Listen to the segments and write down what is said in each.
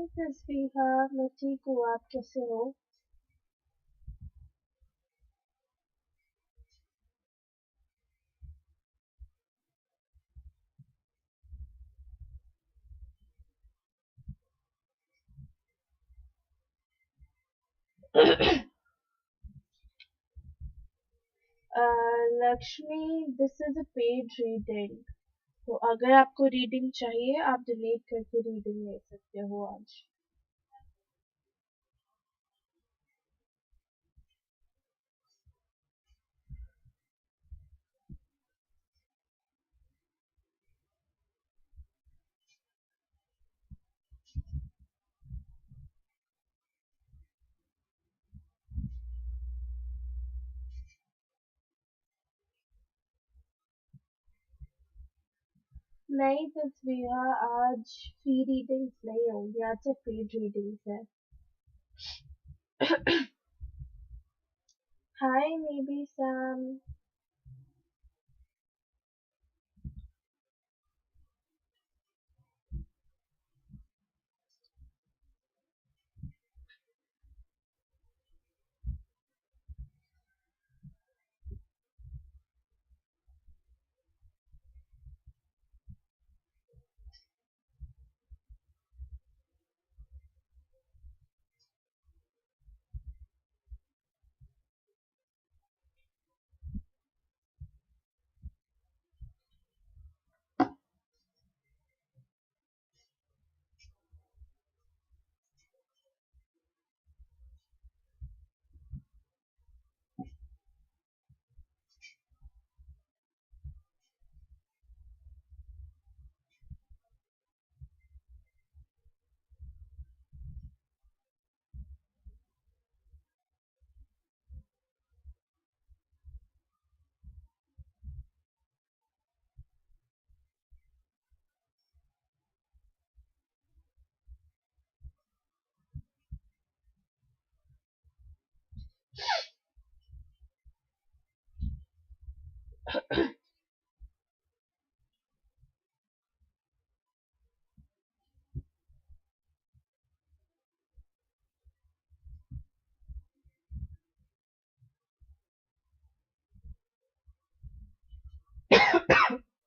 हाय तस्वीहा, मैं ठीक हूँ। आप कैसे हो? Lakshmi, this is a paid reading. तो अगर आपको रीडिंग चाहिए, आप डिलीट करके रीडिंग ले सकते हो आज। नहीं तस्वीहा, आज फ्री रीडिंग्स नहीं होंगी, आज सिर्फ पेड रीडिंग्स है। हाय मे बी सैम।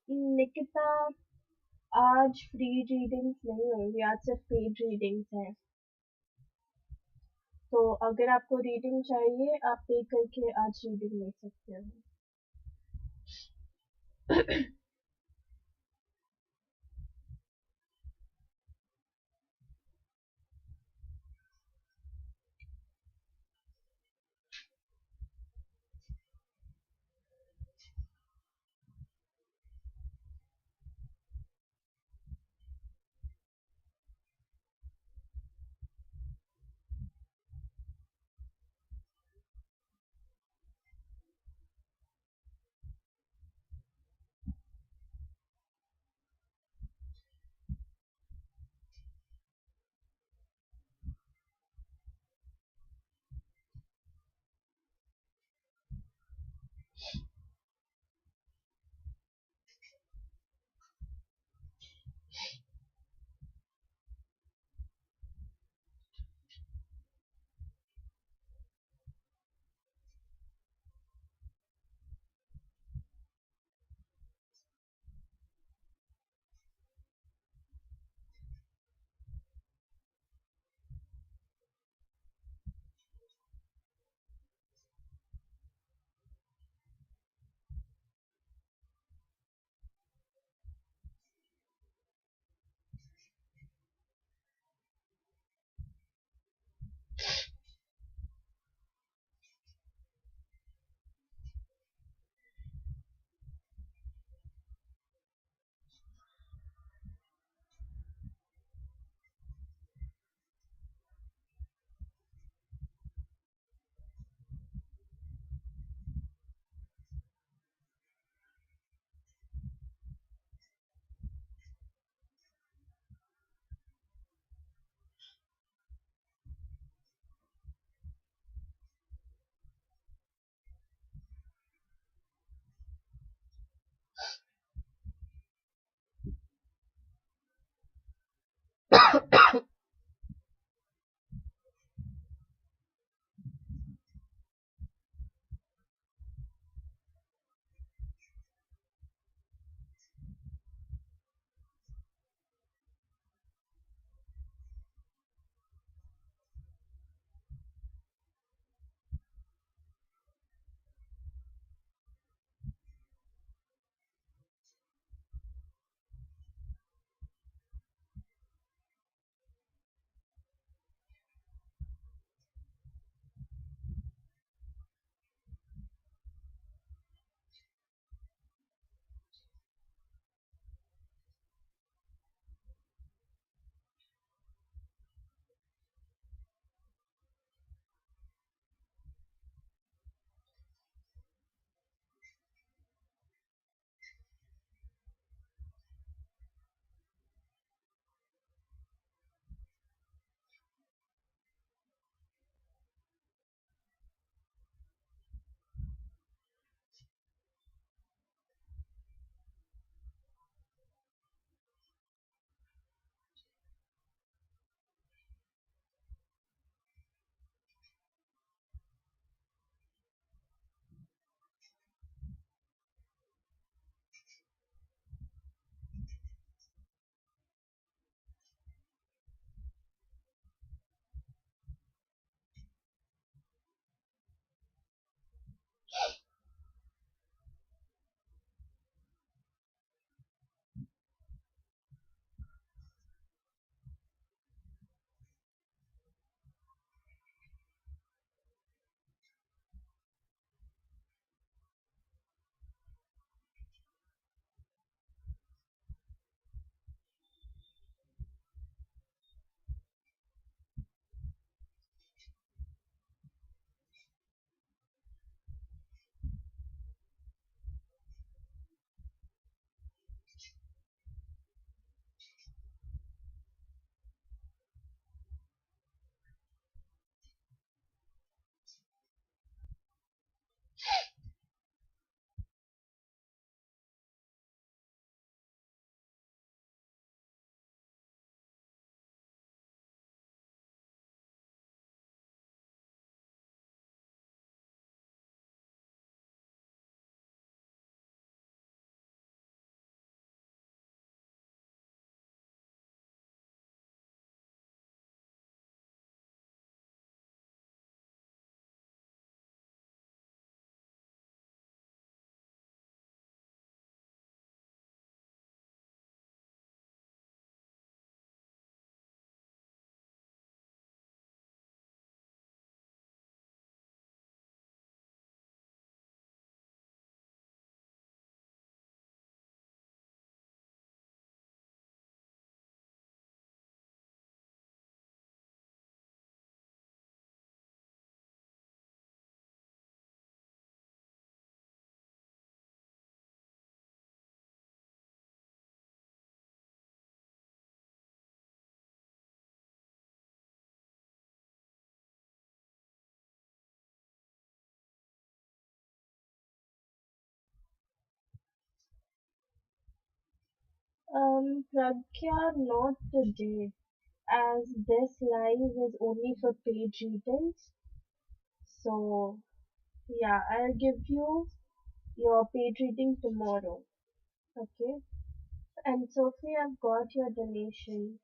निकिता, आज फ्री रीडिंग्स नहीं होंगी, आज सिर्फ पेड रीडिंग्स हैं। तो अगर आपको रीडिंग चाहिए, आप पे करके आज रीडिंग ले सकते हो। Pragya, not today, as this live is only for paid readings. So, yeah, I'll give you your paid reading tomorrow. Okay? And Sophie, I've got your donation.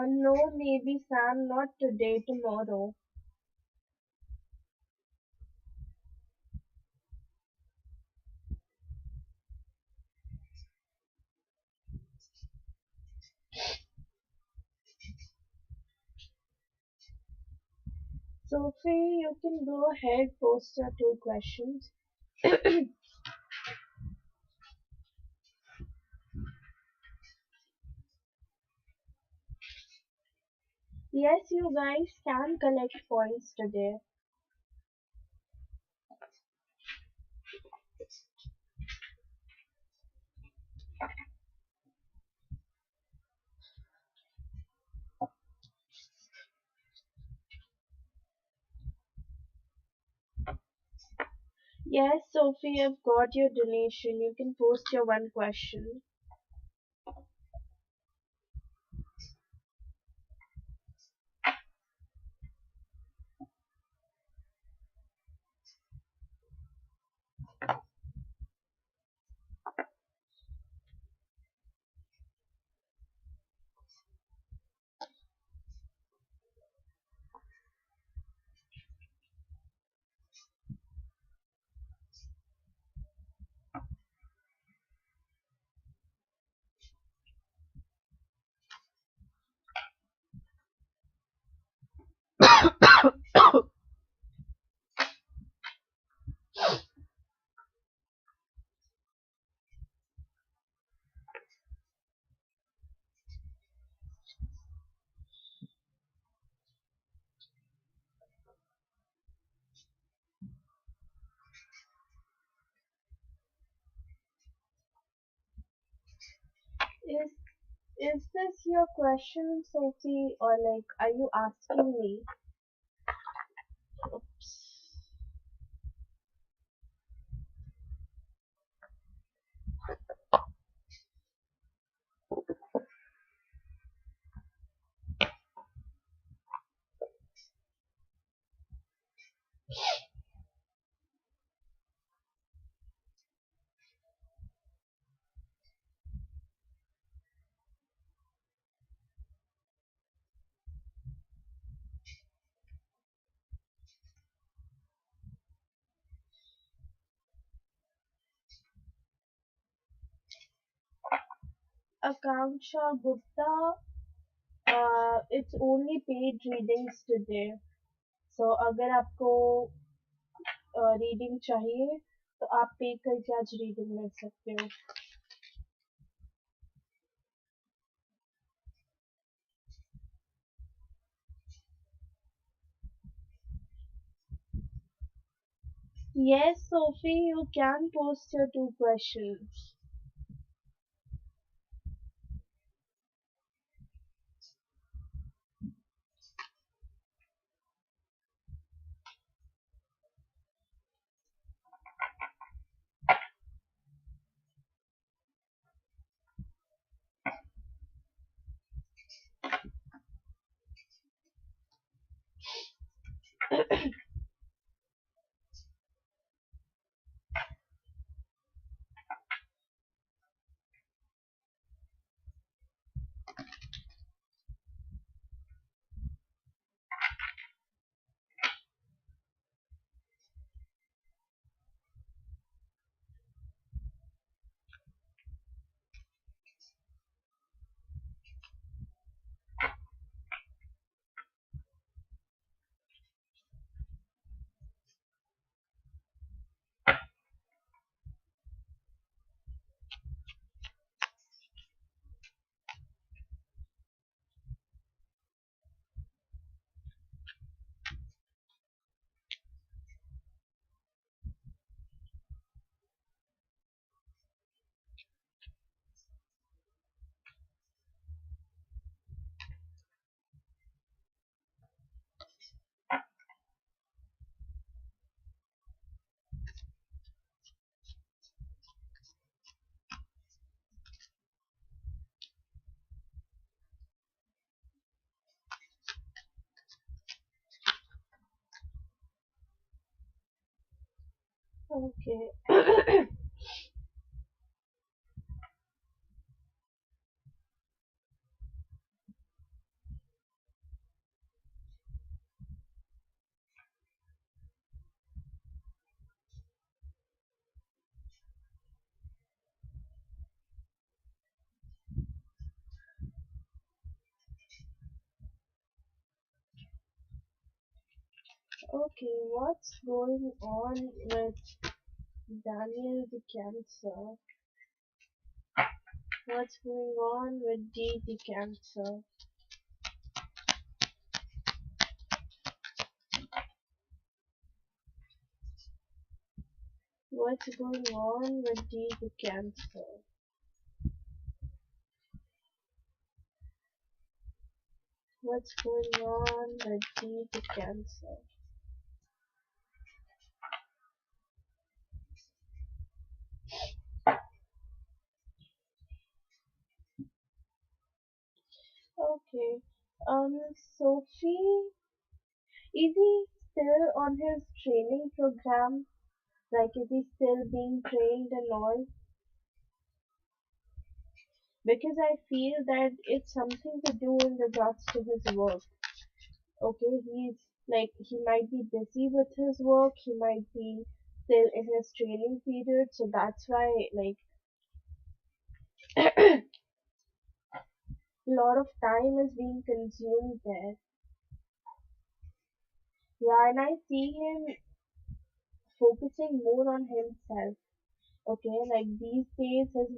No, maybe Sam, not today, tomorrow. Sophie, you can go ahead, post your two questions. Yes, you guys can collect points today. Yes, Sophie, I've got your donation. You can post your one question. Is is this your question, Sophie, or like are you asking me? Oops. Akanksha Gupta, it's only paid readings today. So अगर आपको reading चाहिए तो आप पे करके आज reading ले सकते हो. Yes, Sophie, you can post your two questions. Okay. Okay, what's going on with Daniel the Cancer? What's going on with D the Cancer? What's going on with D the Cancer? What's going on with D the Cancer? Okay. Sophie, is he still on his training program? Like, is he still being trained and all? Because I feel that it's something to do in regards to his work. Okay, he's like, he might be busy with his work, he might be still in his training period, so that's why, like, a lot of time is being consumed there. Yeah, and I see him focusing more on himself. Okay, like these days, his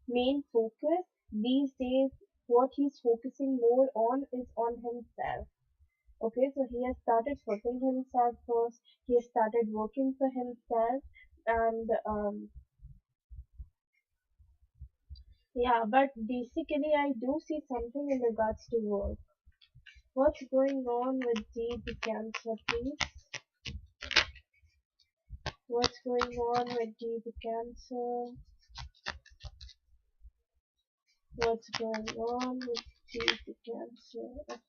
main focus these days, what he's focusing more on is on himself. Okay, so he has started putting himself first. He has started working for himself, and yeah. But basically, I do see something in regards to work. What's going on with the Cancer, please? What's going on with the Cancer? What's going on with the Cancer?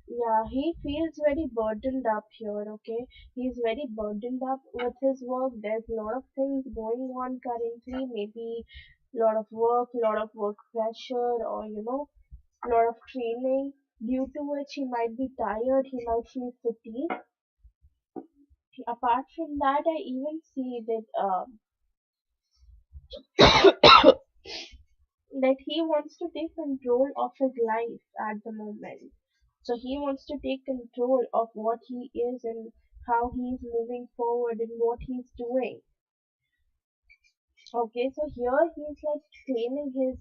Yeah, he feels very burdened up here, okay? He's very burdened up with his work. There's a lot of things going on currently, maybe a lot of work pressure, or a lot of training, due to which he might be tired, he might feel fatigued. Apart from that, I even see that that he wants to take control of his life at the moment. So he wants to take control of what he is and how he's moving forward and what he's doing. Okay, so here he's like claiming his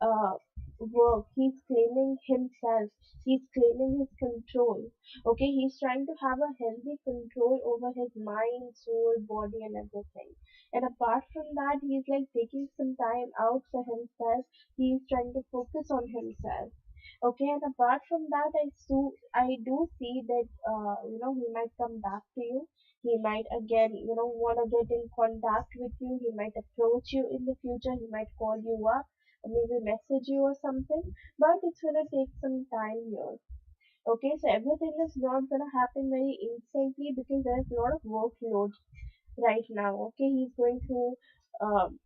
uh, work, he's claiming himself, he's claiming his control. Okay, he's trying to have a healthy control over his mind, soul, body, and everything. And apart from that, he's like taking some time out for himself, he's trying to focus on himself. Okay, and apart from that, I do see that he might come back to you. He might again, want to get in contact with you. He might approach you in the future. He might call you up, or maybe message you or something. But it's gonna take some time here. Okay, so everything is not gonna happen very instantly because there's a lot of workload right now. Okay, he's going through um,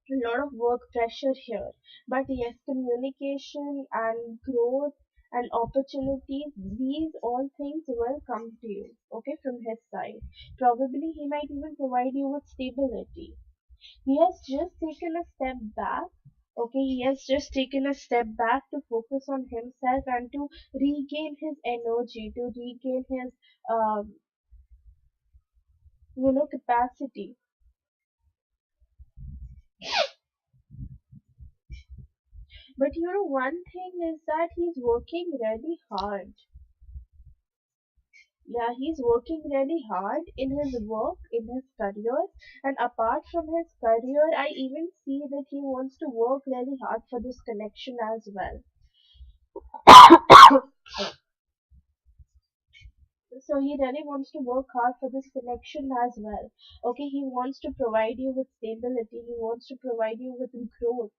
a lot of work pressure here. But yes, communication and growth and opportunities, these all things will come to you, okay, from his side. Probably he might even provide you with stability. He has just taken a step back. Okay, he has just taken a step back to focus on himself and to regain his energy, to regain his, um, capacity. But one thing is that he's working really hard. Yeah, he's working really hard in his work, in his career, and apart from his career, I even see that he wants to work really hard for this connection as well. So he really wants to work hard for this connection as well. Okay, he wants to provide you with stability, he wants to provide you with growth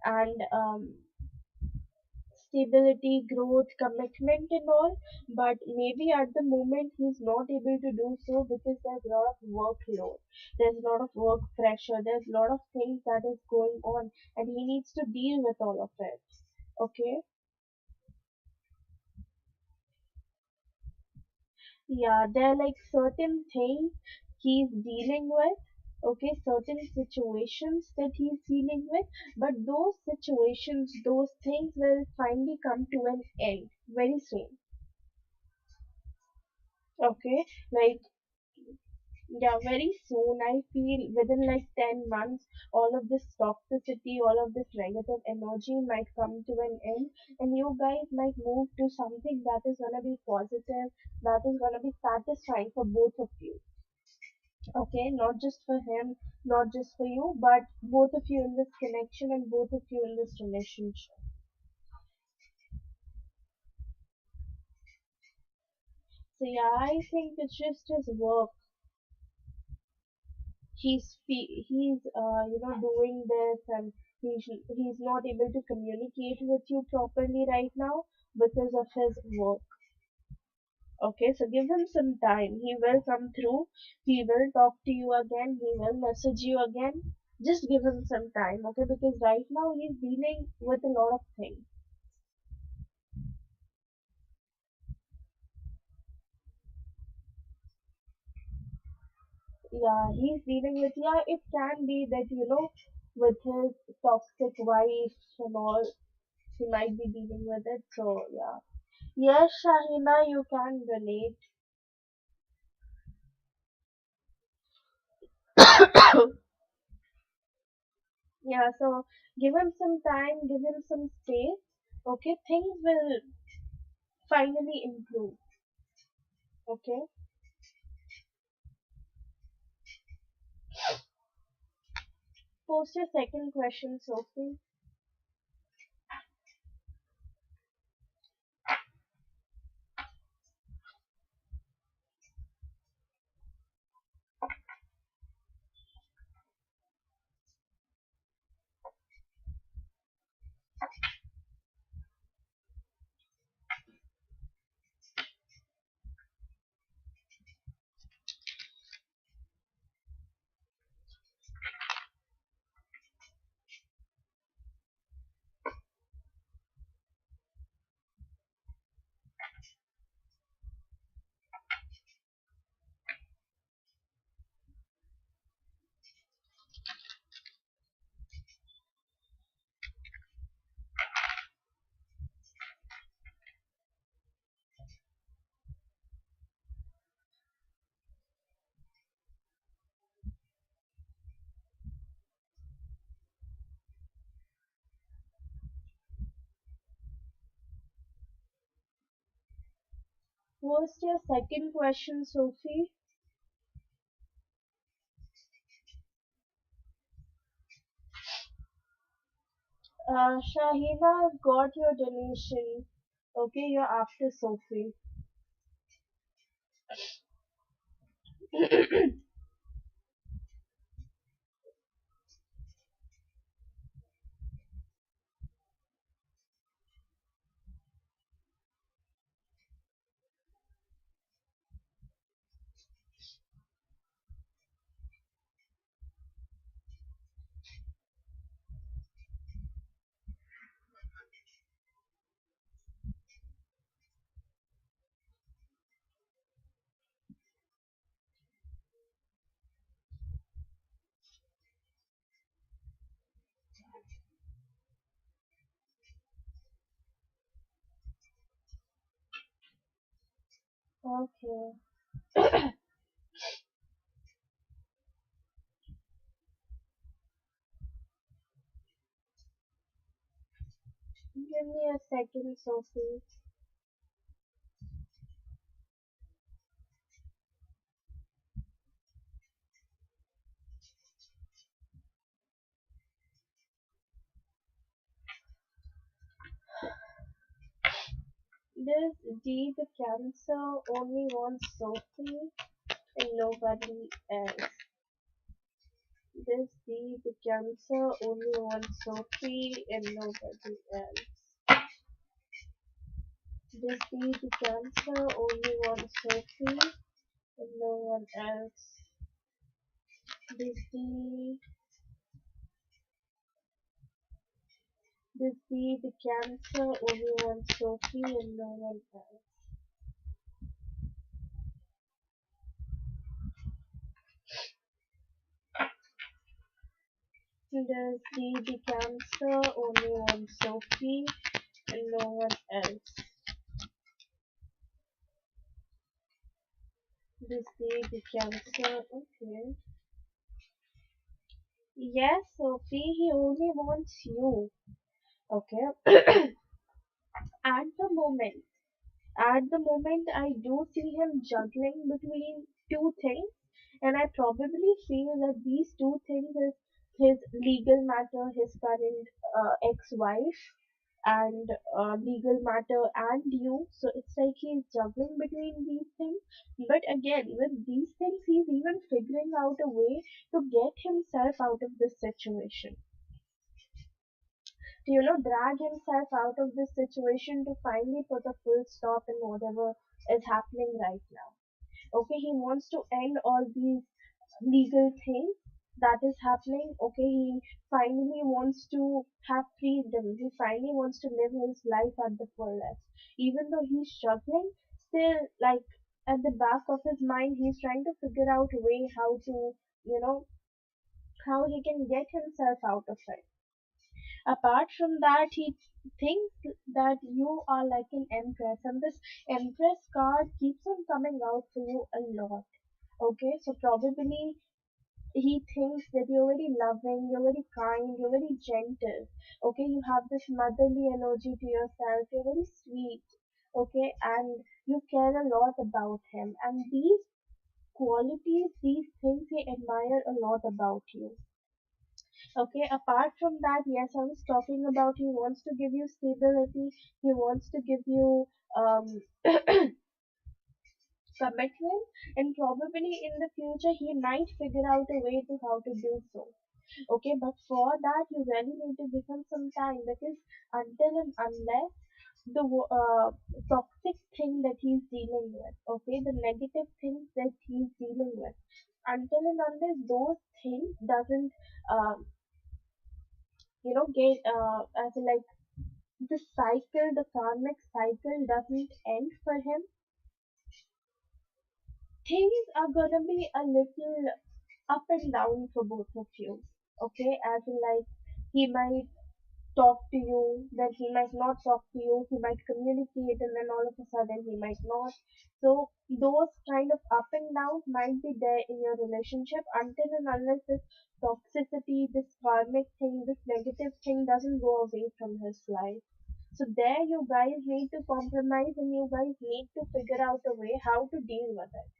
and stability, growth, commitment and all, but maybe at the moment he's not able to do so because there's a lot of workload, there's a lot of work pressure, there's a lot of things that is going on and he needs to deal with all of it. Okay? Yeah, there are like certain things he's dealing with, okay, certain situations that he's dealing with, but those situations, those things will finally come to an end very soon. Okay, like, yeah, very soon. I feel within like 10 months, all of this toxicity, all of this negative energy might come to an end, and you guys might move to something that is gonna be positive, that is gonna be satisfying for both of you. Okay, not just for him, not just for you, but both of you in this connection and both of you in this relationship. So yeah, I think it's just his work. He's doing this, and he's not able to communicate with you properly right now because of his work. Okay, so give him some time. He will come through. He will talk to you again. He will message you again. Just give him some time, okay? Because right now he's dealing with a lot of things. Yeah, he's dealing with, yeah, it can be that, with his toxic wife and all, he might be dealing with it. So, yeah. Yes, Shahina, you can relate. Yeah, so give him some time, give him some space. Okay, things will finally improve. Okay. Post your second question, Sophie. Post your second question, Sophie. Shahina got your donation. Okay, you're after Sophie. Okay. Give me a second, Sophie. This D, the Cancer, only wants Sophie and nobody else. This D, the Cancer, only wants Sophie and nobody else. This be the Cancer, only one Sophie, and no one else. This be the Cancer, only one Sophie, and no one else. This be the Cancer, only one Sophie, and no one else. This be the Cancer, okay. Yes, Sophie, he only wants you. Okay. At the moment, at the moment, I do see him juggling between two things, and I probably feel that these two things is his legal matter, his current ex-wife, and legal matter, and you. So it's like he's juggling between these things. But again, with these things, he's even figuring out a way to get himself out of this situation. To drag himself out of this situation to finally put a full stop in whatever is happening right now. Okay, he wants to end all these legal things that is happening. Okay, he finally wants to have freedom. He finally wants to live his life at the fullest. Even though he's struggling, still, like, at the back of his mind, he's trying to figure out a way how to, you know, how he can get himself out of it. Apart from that, he thinks that you are like an empress, and this empress card keeps on coming out for you a lot. Okay, so probably he thinks that you're very loving, you're very kind, you're very gentle. Okay, you have this motherly energy to yourself, you're very sweet. Okay, and you care a lot about him, and these qualities, these things he admire a lot about you. Okay, apart from that, yes, I was talking about he wants to give you stability, he wants to give you um, commitment, and probably in the future he might figure out a way to how to do so. Okay, but for that you really need to give him some time, because until and unless the toxic thing that he's dealing with, okay, the negative things that he's dealing with, until and unless those things doesn't um, get as in, like, the cycle, the karmic cycle doesn't end for him, things are gonna be a little up and down for both of you. Okay, as in, like, he might talk to you, then he might not talk to you, he might communicate, and then all of a sudden he might not. So those kind of up and downs might be there in your relationship until and unless this toxicity, this karmic thing, this negative thing doesn't go away from his life. So there you guys need to compromise, and you guys need to figure out a way how to deal with it.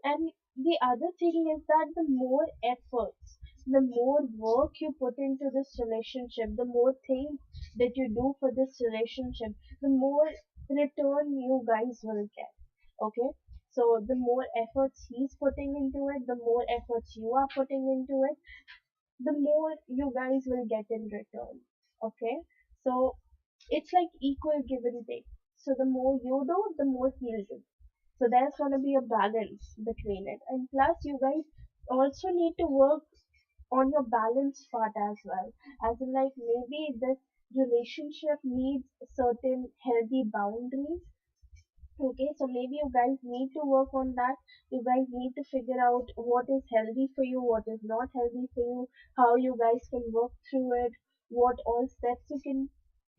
And the other thing is that the more efforts, the more work you put into this relationship, the more things that you do for this relationship, the more return you guys will get. Okay? So the more efforts he's putting into it, the more efforts you are putting into it, the more you guys will get in return. Okay? So it's like equal give and take. So the more you do, the more he'll do. So there's gonna be a balance between it. And plus you guys also need to work on your balance part as well. As in, like, maybe this relationship needs certain healthy boundaries. Okay, so maybe you guys need to work on that. You guys need to figure out what is healthy for you, what is not healthy for you, how you guys can work through it, what all steps you can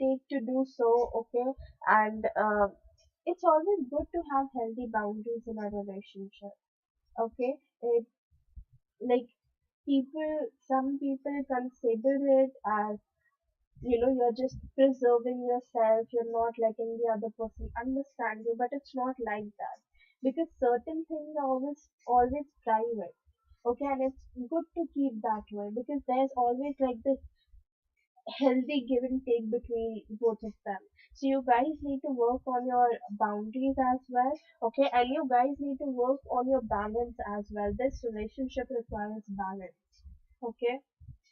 take to do so. Okay, and it's always good to have healthy boundaries in a relationship. Okay, it, like, some people consider it as, you're just preserving yourself, you're not letting the other person understand you, but it's not like that, because certain things are always private. Okay, and it's good to keep that way, because there's always like this healthy give and take between both of them. So you guys need to work on your boundaries as well. Okay, and you guys need to work on your balance as well. This relationship requires balance. Okay,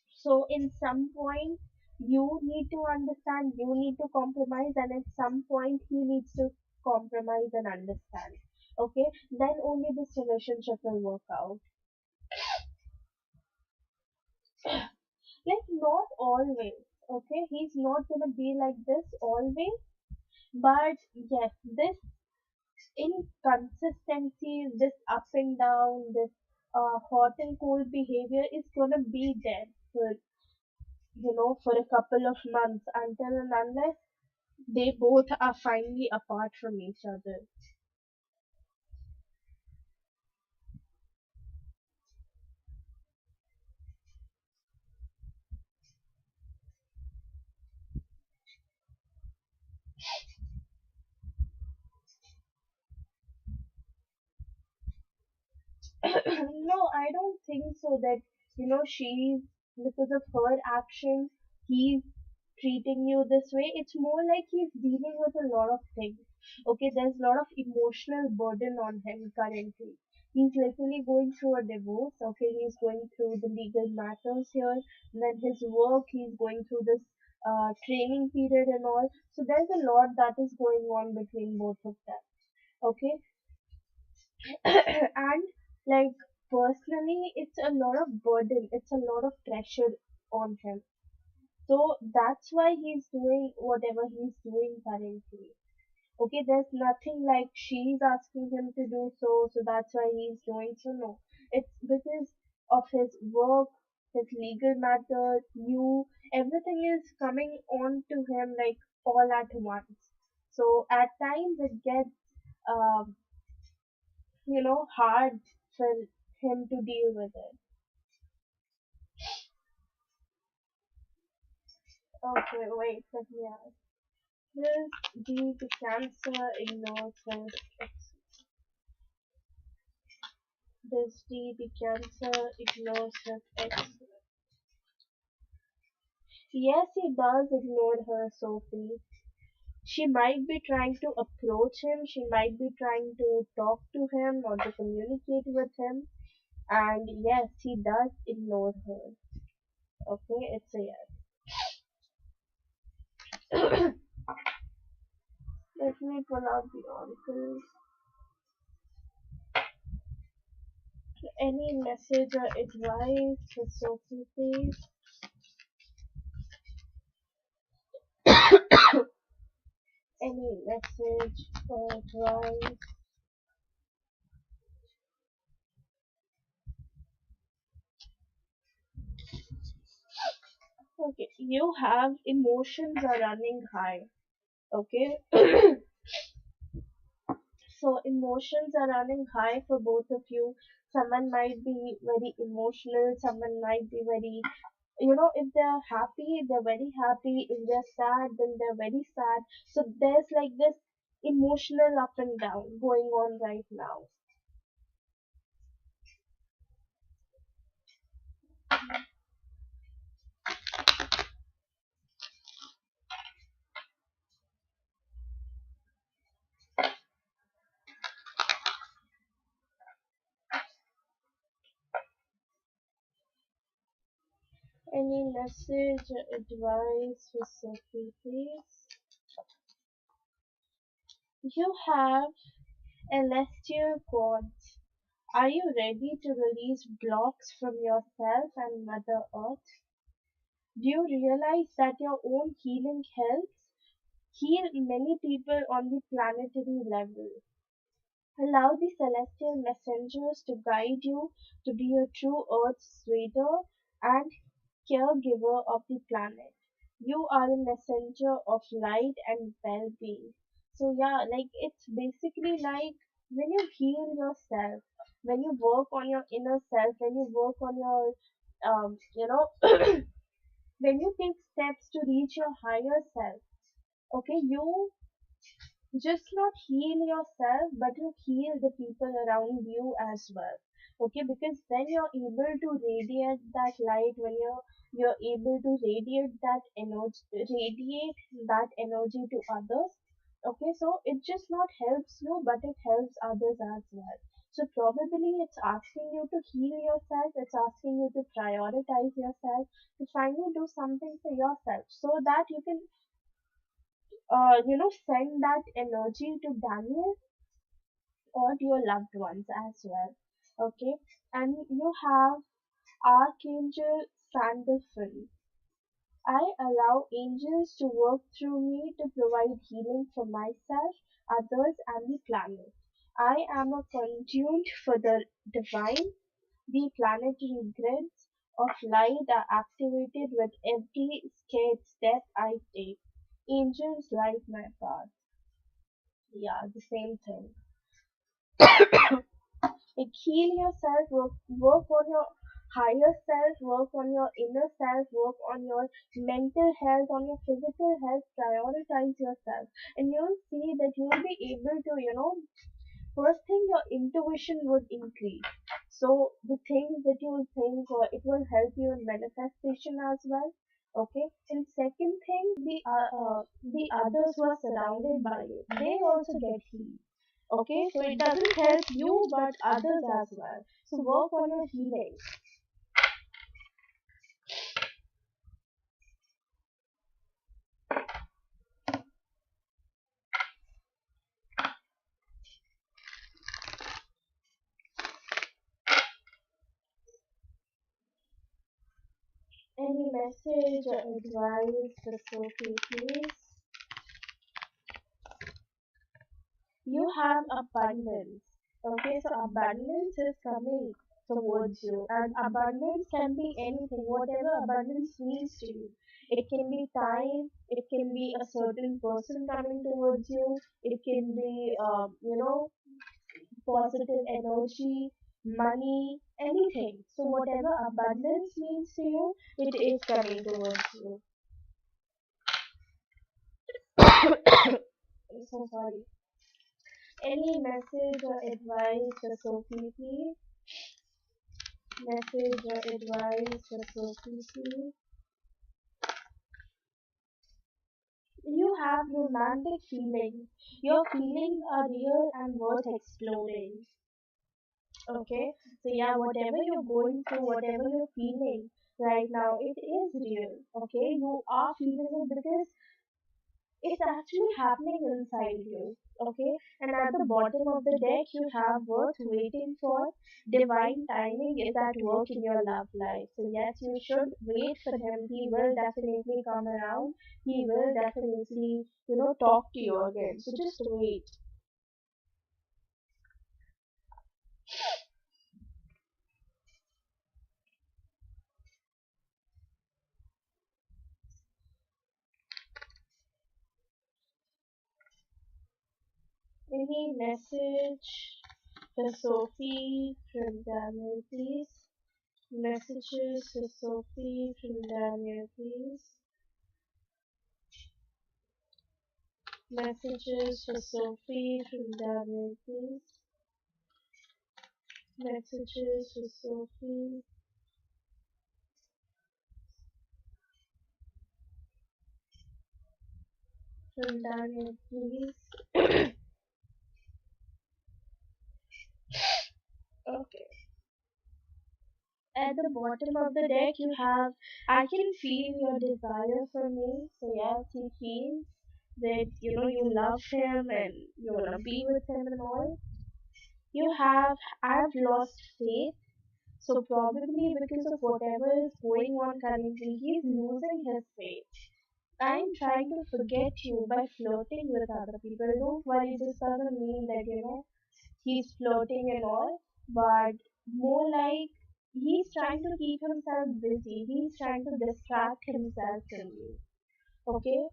so in some point, You need to understand, you need to compromise, and at some point he needs to compromise and understand. Okay, then only this relationship will work out. Like, not always. Okay, he's not gonna be like this always, but yes, this inconsistency, this up and down, this hot and cold behavior is gonna be there for, for a couple of months, until and unless they both are finally apart from each other. No, I don't think so that, she's, because of her action, he's treating you this way. It's more like he's dealing with a lot of things. Okay, there's a lot of emotional burden on him currently. He's literally going through a divorce. Okay, he's going through the legal matters here, and then his work, he's going through this training period and all. So there's a lot that is going on between both of them. Okay, and like, personally, it's a lot of burden, it's a lot of pressure on him. So that's why he's doing whatever he's doing currently. Okay, there's nothing like she's asking him to do so, so that's why he's doing so. No, it's because of his work, his legal matter, you, everything is coming on to him like all at once. So at times it gets um, hard for him to deal with it. Okay, wait, let me ask. Does the cancer ignore self? Does the cancer ignore self? Yes, he does ignore her, Sophie. She might be trying to approach him, she might be trying to talk to him or to communicate with him, and yes, he does ignore her. Okay, it's a yes. Let me pull out the article. Any message or advice for Sophie, please? Any message or advice? Okay, you have emotions are running high. Okay, so emotions are running high for both of you. Someone might be very emotional, someone might be very, if they're happy, they're very happy. If they're sad, then they're very sad. So there's like this emotional up and down going on right now. Any message or advice for Sophie, please? You have celestial cords. Are you ready to release blocks from yourself and Mother Earth? Do you realize that your own healing helps heal many people on the planetary level? Allow the celestial messengers to guide you to be a true Earth sweeter and caregiver of the planet. You are a messenger of light and well being. So, yeah, like, it's basically like when you heal yourself, when you work on your inner self, when you work on your, when you take steps to reach your higher self, okay, you just not heal yourself, but you heal the people around you as well. Okay, because then you're able to radiate that light, when you're able to radiate that energy to others. Okay, so it just not helps you, but it helps others as well. So probably it's asking you to heal yourself, it's asking you to prioritize yourself, to finally do something for yourself so that you can, send that energy to Daniel or to your loved ones as well. Okay, and you have Archangel Sandalphon. I allow angels to work through me to provide healing for myself, others, and the planet. I am a conduit for the divine. The planetary grids of light are activated with every scared step I take. Angels light my path. Yeah, the same thing. Like heal yourself, work on your higher self, work on your inner self, work on your mental health, on your physical health, prioritize yourself. And you'll see that you'll be able to, first thing your intuition would increase. So the things that you will think, or it will help you in manifestation as well. Okay. And second thing, the others who are surrounded by you, they also get healed. Okay, so it doesn't help you but others as well. So work on your healing. Any message or advice for Sophie, please? You have abundance. Okay, so abundance is coming towards you, and abundance can be anything, whatever abundance means to you. It can be time, it can be a certain person coming towards you, it can be, positive energy, money, anything. So, whatever abundance means to you, it is coming towards you. I'm so sorry. Any message or advice for Sophie, please? Message or advice for Sophie, please? You have romantic feelings. Your feelings are real and worth exploring. Okay? So, yeah, whatever you're going through, whatever you're feeling right now, it is real. Okay? You are feeling it because it's actually happening inside you. Okay? And at the bottom of the deck, you have worth waiting for. Divine timing is at work in your love life. So, yes, you should wait for him. He will definitely come around. He will definitely, talk to you again. So, just wait. Any message for Sophie from Daniel, please? Messages for Sophie from Daniel, please. Messages for Sophie from Daniel, please. Messages for Sophie from Daniel, please. Okay. At the bottom of the deck, you have I can feel your desire for me. So, yes, he feels that you love him and you want to be with him and all. You have I've lost faith. So probably because of whatever is going on currently, he's losing his faith. I'm trying to forget you by flirting with other people. Don't worry, this doesn't mean that, he's flirting and all, but more like he's trying to keep himself busy. He's trying to distract himself from you. Okay?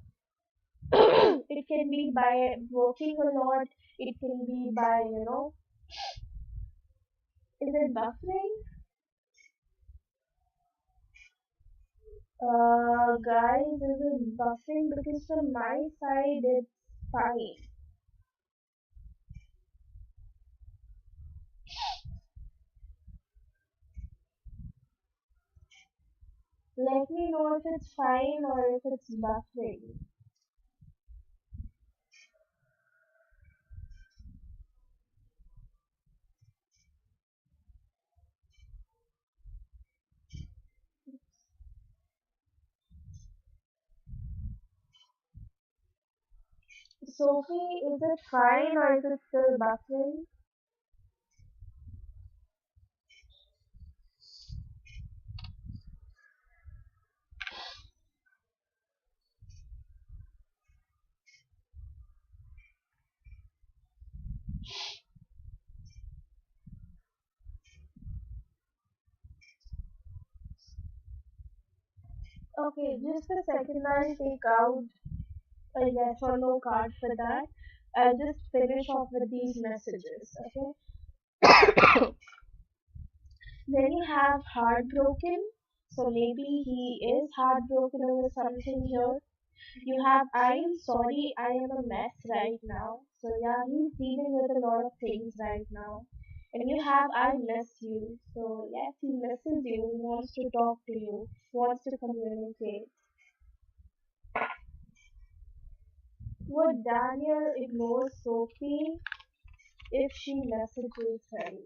It can be by working a lot, it can be by, is it buffering? Guys, is it buffering? Because from my side it's fine. Let me know if it's fine or if it's buffering. Sophie, is it fine or is it still buffering? Okay, just a second, I'll take out a yes or no card for that. I'll just finish off with these messages, okay? Then you have heartbroken. So maybe he is heartbroken over something here. You have I am sorry, I am a mess right now. So yeah, he's dealing with a lot of things right now. And you have I miss you. So yes, he misses you, he wants to talk to you, wants to communicate. Would Daniel ignore Sophie if she messages him?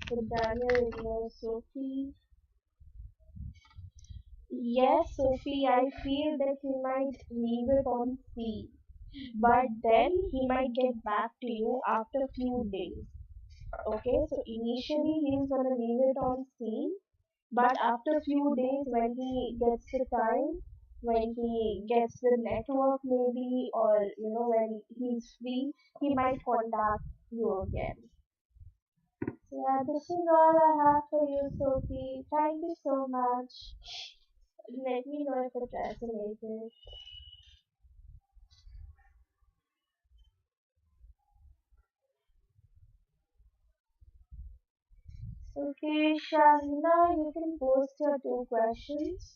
Would Daniel ignore Sophie? Yes, Sophie, I feel that he might leave it on C, but then he might get back to you after a few days. Okay, so initially he's gonna leave it on C, but after a few days when he gets the time, when he gets the network maybe, or when he's free, he might contact you again. So yeah, this is all I have for you, Sophie. Thank you so much. Let me know if it resonated. Okay, Shahina, you can post your two questions.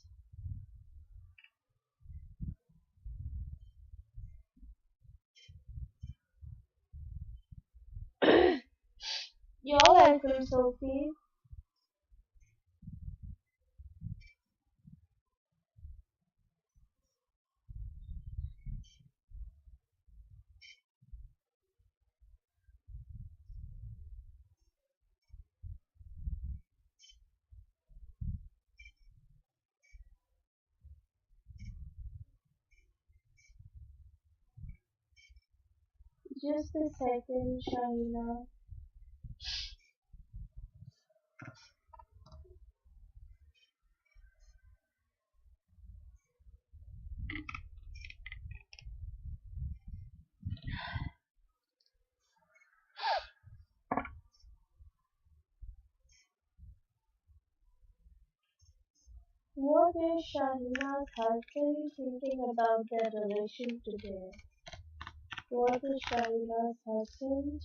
You're welcome, Sophie. Just a second, Shahina. What is Shahina's husband thinking about their relation today? What is Shahina's husband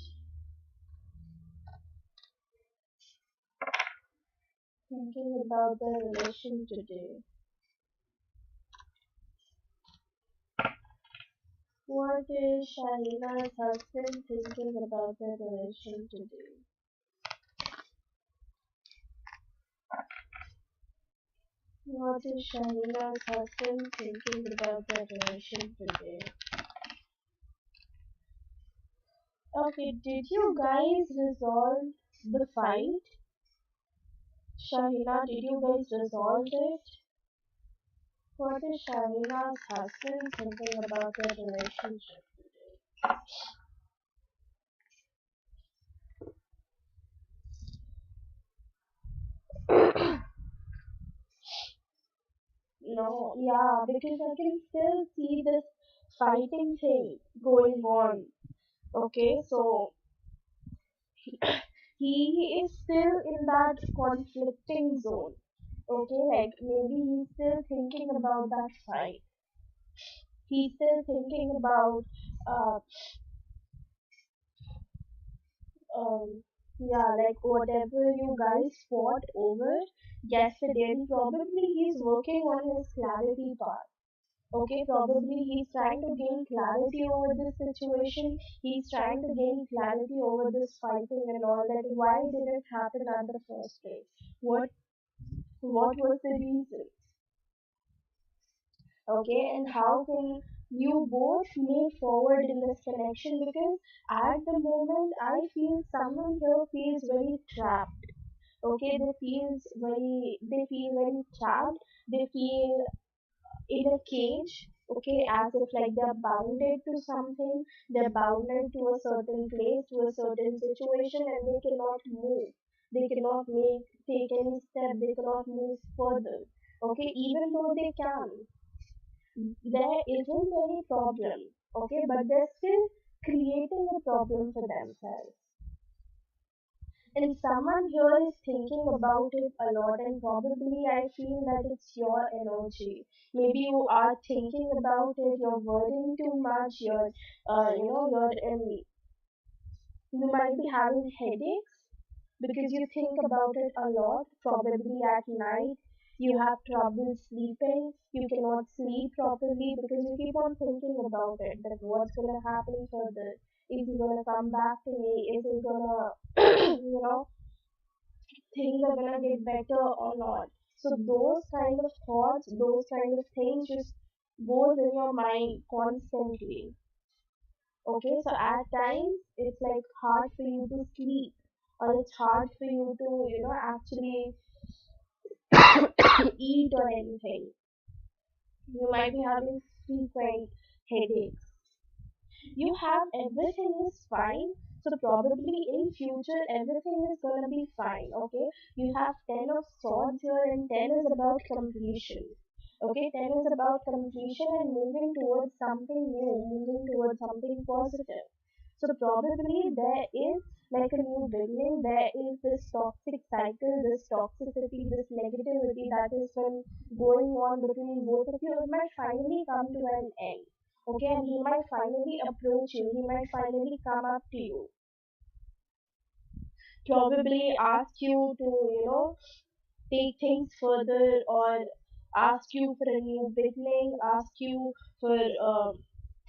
thinking about their relation today? What is Shahina's husband thinking about their relation today? What is Shahina's husband thinking about their relation today? Okay, did you guys resolve the fight? Shahina, did you guys resolve it? What is Shahina's husband thinking about their relationship? No, yeah, because I can still see this fighting thing going on. Okay, so he is still in that conflicting zone. Okay, like maybe he's still thinking about that fight. He's still thinking about uh yeah, like whatever you guys fought over yesterday, and probably he's working on his clarity part. Okay, probably he's trying to gain clarity over this situation. He's trying to gain clarity over this fighting and all that. Why did it happen at the first place? What was the reason? Okay, and how can you both move forward in this connection? Because at the moment I feel someone here feels very trapped. Okay, they feel very trapped. They feel in a cage. Okay, as if like they're bounded to something, they're bounded to a certain place, to a certain situation, and they cannot move. They cannot take any step, they cannot move further. Okay, even though they can, there isn't any problem. Okay, but they're still creating a problem for themselves. And someone here is thinking about it a lot, and probably I feel that it's your energy. Maybe you are thinking about it, you're worrying too much, you might be having headaches because you think about it a lot, probably at night. You have trouble sleeping, you cannot sleep properly because you keep on thinking about it, that what's gonna happen further. Is he gonna come back to me? Is he gonna, things are gonna get better or not. So those kind of thoughts, those kind of things just goes in your mind constantly. Okay, so at times it's like hard for you to sleep, or it's hard for you to, actually eat or anything. You might be having frequent headaches. You have everything is fine, so probably in future everything is gonna be fine. Okay, you have 10 of swords here, and 10 is about completion. Okay, 10 is about completion and moving towards something new, moving towards something positive. So probably there is like a new beginning, there is this toxic cycle, this toxicity, this negativity that has been going on between both of you. It might finally come to an end. Okay, and he might finally approach you, he might finally come up to you, probably ask you to, take things further, or ask you for a new beginning, ask you for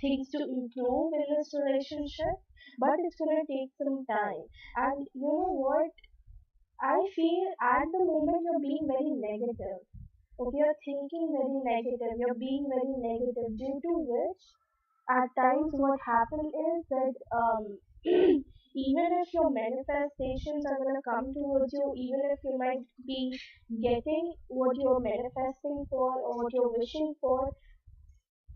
things to improve in this relationship. But it's gonna take some time. And you know what? I feel at the moment you're being very negative. Okay, you're thinking very negative, you're being very negative, due to which at times what happens is that even if your manifestations are going to come towards you, even if you might be getting what you're manifesting for or what you're wishing for,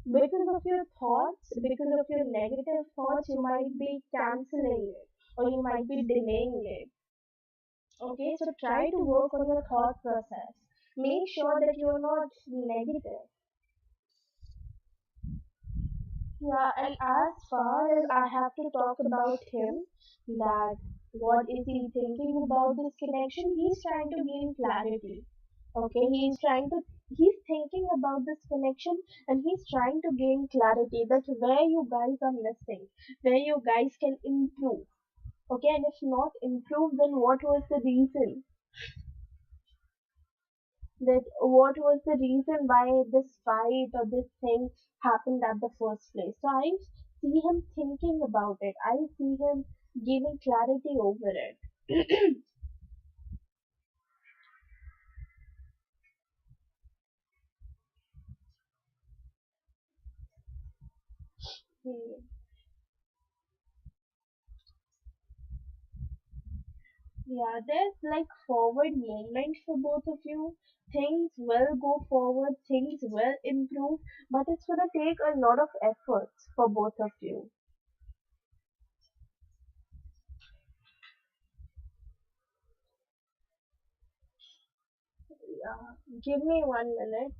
because of your thoughts, because of your negative thoughts, you might be canceling it, or you might be delaying it. Okay, so try to work on your thought process. Make sure that you're not negative. Yeah, and as far as I have to talk about him, that what is he thinking about this connection? He's trying to gain clarity. Okay, he's thinking about this connection, and he's trying to gain clarity that where you guys are missing, where you guys can improve. Okay, and if not improve, then what was the reason? That what was the reason why this fight or this thing happened at the first place. So I see him thinking about it. I see him giving clarity over it. Hmm. Yeah, there's like forward movement for both of you. Things will go forward, things will improve, but it's gonna take a lot of efforts for both of you. Yeah, give me 1 minute.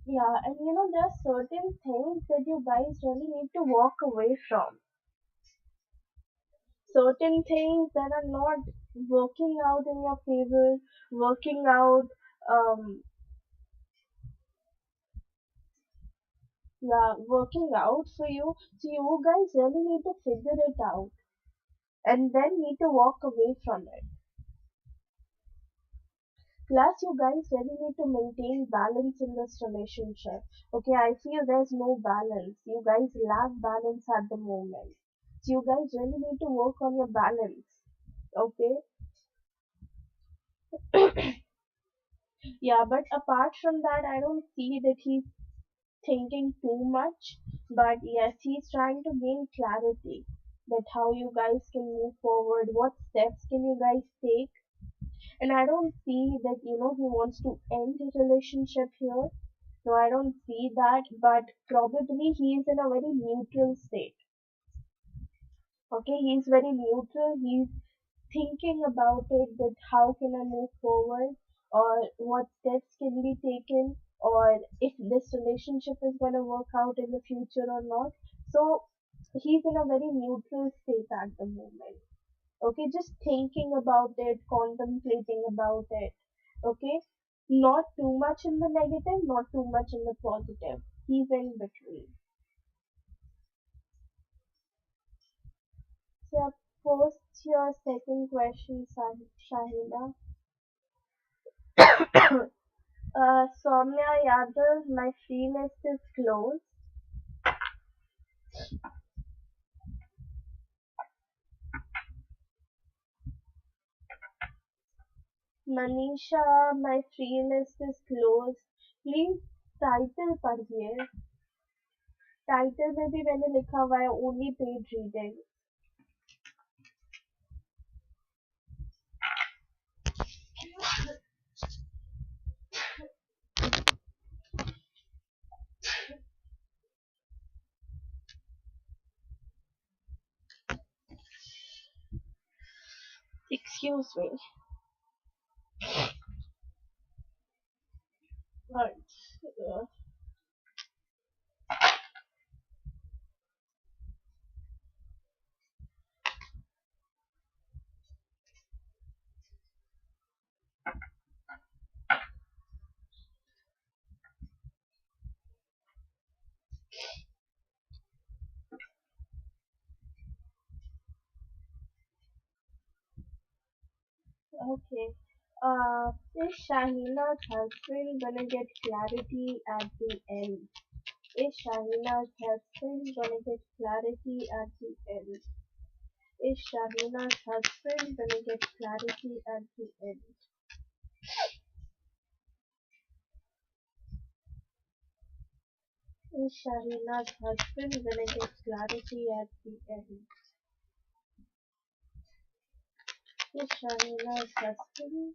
Yeah, and there are certain things that you guys really need to walk away from. Certain things that are not working out in your favor, working out, um, yeah, working out for you. So you guys really need to figure it out and then need to walk away from it. Plus, you guys really need to maintain balance in this relationship. Okay, I feel there's no balance. You guys lack balance at the moment. So you guys really need to work on your balance. Okay. Yeah, but apart from that, I don't see that he's thinking too much. But yes, he's trying to gain clarity that how you guys can move forward, what steps can you guys take. And I don't see that, he wants to end his relationship here. No, I don't see that, but probably he is in a very neutral state. Okay, he's very neutral. He's thinking about it that how can I move forward, or what steps can be taken, or if this relationship is going to work out in the future or not. So he's in a very neutral state at the moment. Okay, just thinking about it, contemplating about it. Okay, not too much in the negative, not too much in the positive. He's in between. So post your second question, Shahina. Soumya Yadav, my free list is closed. Manisha, my free list is closed. Please title पढ़िए. Title में भी मैंने लिखा हुआ है only paid reading. Excuse me. Right. Uh, okay. Is Shahina's husband gonna get clarity at the end? Is Shahina's husband gonna get clarity at the end? Is Shahina's husband gonna get clarity at the end? Is Shahina's husband gonna get clarity at the end? Is Shahina's husband?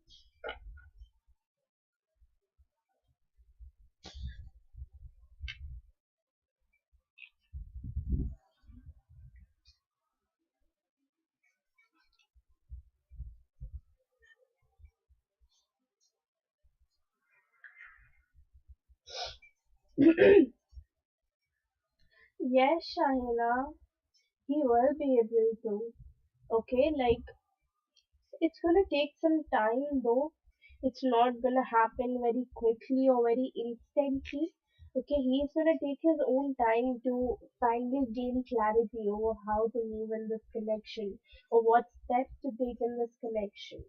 Yes, Shahina, he will be able to. Okay, like it's gonna take some time though. It's not gonna happen very quickly or very instantly. Okay, he's gonna take his own time to finally gain clarity over how to move in this connection or what steps to take in this connection.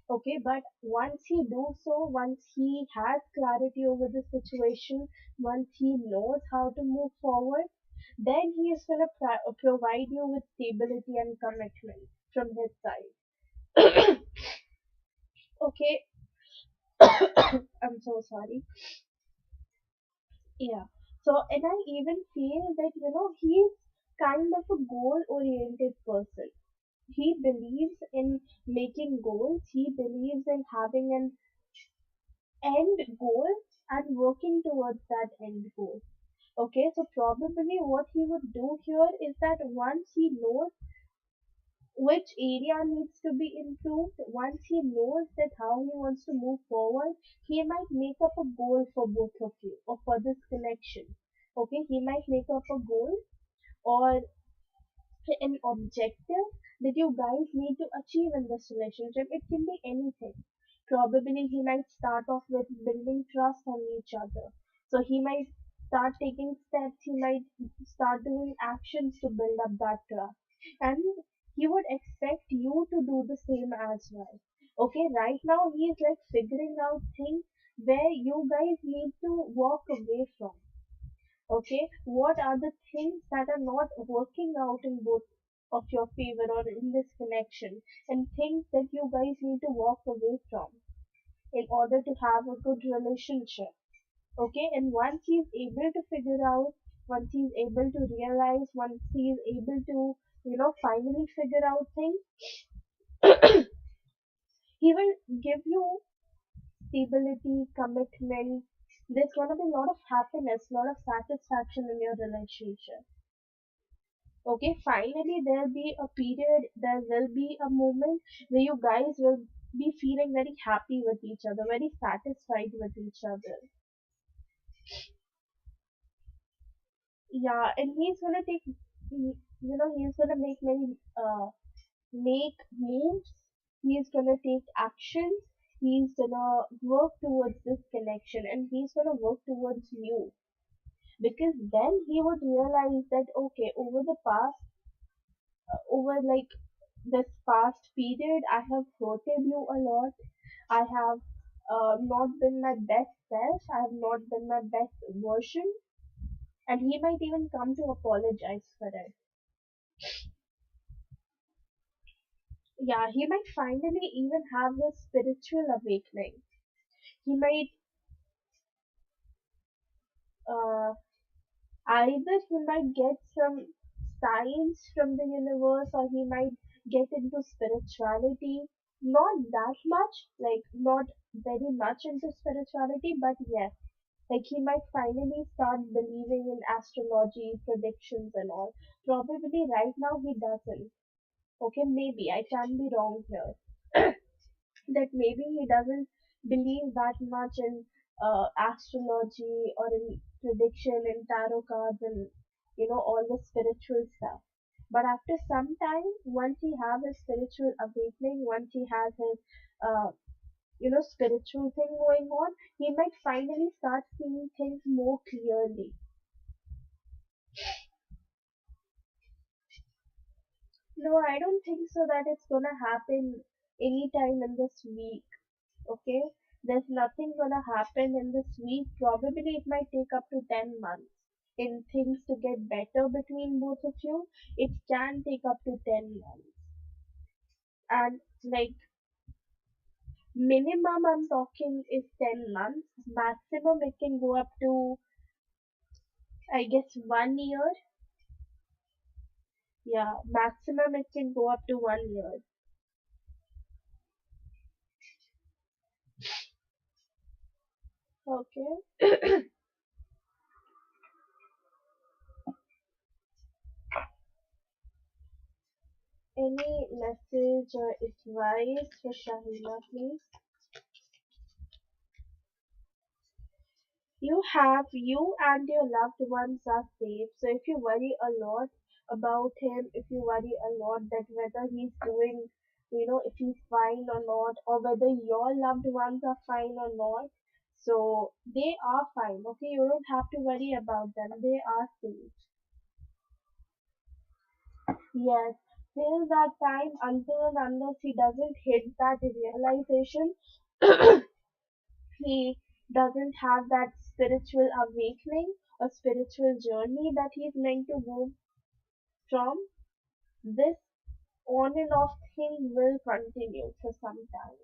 Okay, but once he do so, once he has clarity over the situation, once he knows how to move forward, then he is gonna provide you with stability and commitment from his side. Okay, I'm so sorry. Yeah. So, and I even feel that, he's kind of a goal oriented person. He believes in making goals, he believes in having an end goal and working towards that end goal. Okay, so probably what he would do here is that once he knows which area needs to be improved, once he knows that how he wants to move forward, he might make up a goal for both of you or for this connection. Okay, he might make up a goal or an objective that you guys need to achieve in this relationship. It can be anything. Probably he might start off with building trust on each other. So he might start taking steps, he might start doing actions to build up that trust. And he would expect you to do the same as well. Okay, right now he is like figuring out things where you guys need to walk away from. Okay, what are the things that are not working out in both? of your favor or in this connection, and things that you guys need to walk away from in order to have a good relationship. Okay, and once he's able to figure out, once he's able to realize, once he's able to, finally figure out things, he will give you stability, commitment. There's gonna be a lot of happiness, a lot of satisfaction in your relationship. Okay, finally there'll be a period, there will be a moment where you guys will be feeling very happy with each other, very satisfied with each other. Yeah, and he's gonna take, he's gonna make moves. He's gonna take actions. He's gonna work towards this connection, and he's gonna work towards you, because then he would realize that okay, over like this past period, I have hurted you a lot. I have not been my best self. I have not been my best version, and he might even come to apologize for it. Yeah, he might finally even have a spiritual awakening. He might uh, either he might get some signs from the universe, or he might get into spirituality. Not that much, like not very much into spirituality, but yes, like he might finally start believing in astrology, predictions, and all. Probably right now he doesn't. Okay, maybe I can be wrong here. That maybe he doesn't believe that much in astrology or in prediction and tarot cards and all the spiritual stuff. But after some time, once he has his spiritual awakening, once he has his uh, spiritual thing going on, he might finally start seeing things more clearly. No, I don't think so that it's gonna happen anytime in this week. Okay, there's nothing gonna happen in this week. Probably it might take up to 10 months in things to get better between both of you. It can take up to 10 months, and like minimum I'm talking is 10 months. Maximum it can go up to, I guess, 1 year. Yeah, maximum it can go up to 1 year. Okay. Any message or advice for Shahina, please? You and your loved ones are safe. So if you worry a lot about him, if you worry a lot that whether he's doing, if he's fine or not, or whether your loved ones are fine or not, so they are fine. Okay, you don't have to worry about them. They are safe. Yes, till that time, until and unless he doesn't hit that realization, he doesn't have that spiritual awakening or spiritual journey that he's meant to go from, this on and off thing will continue for some time.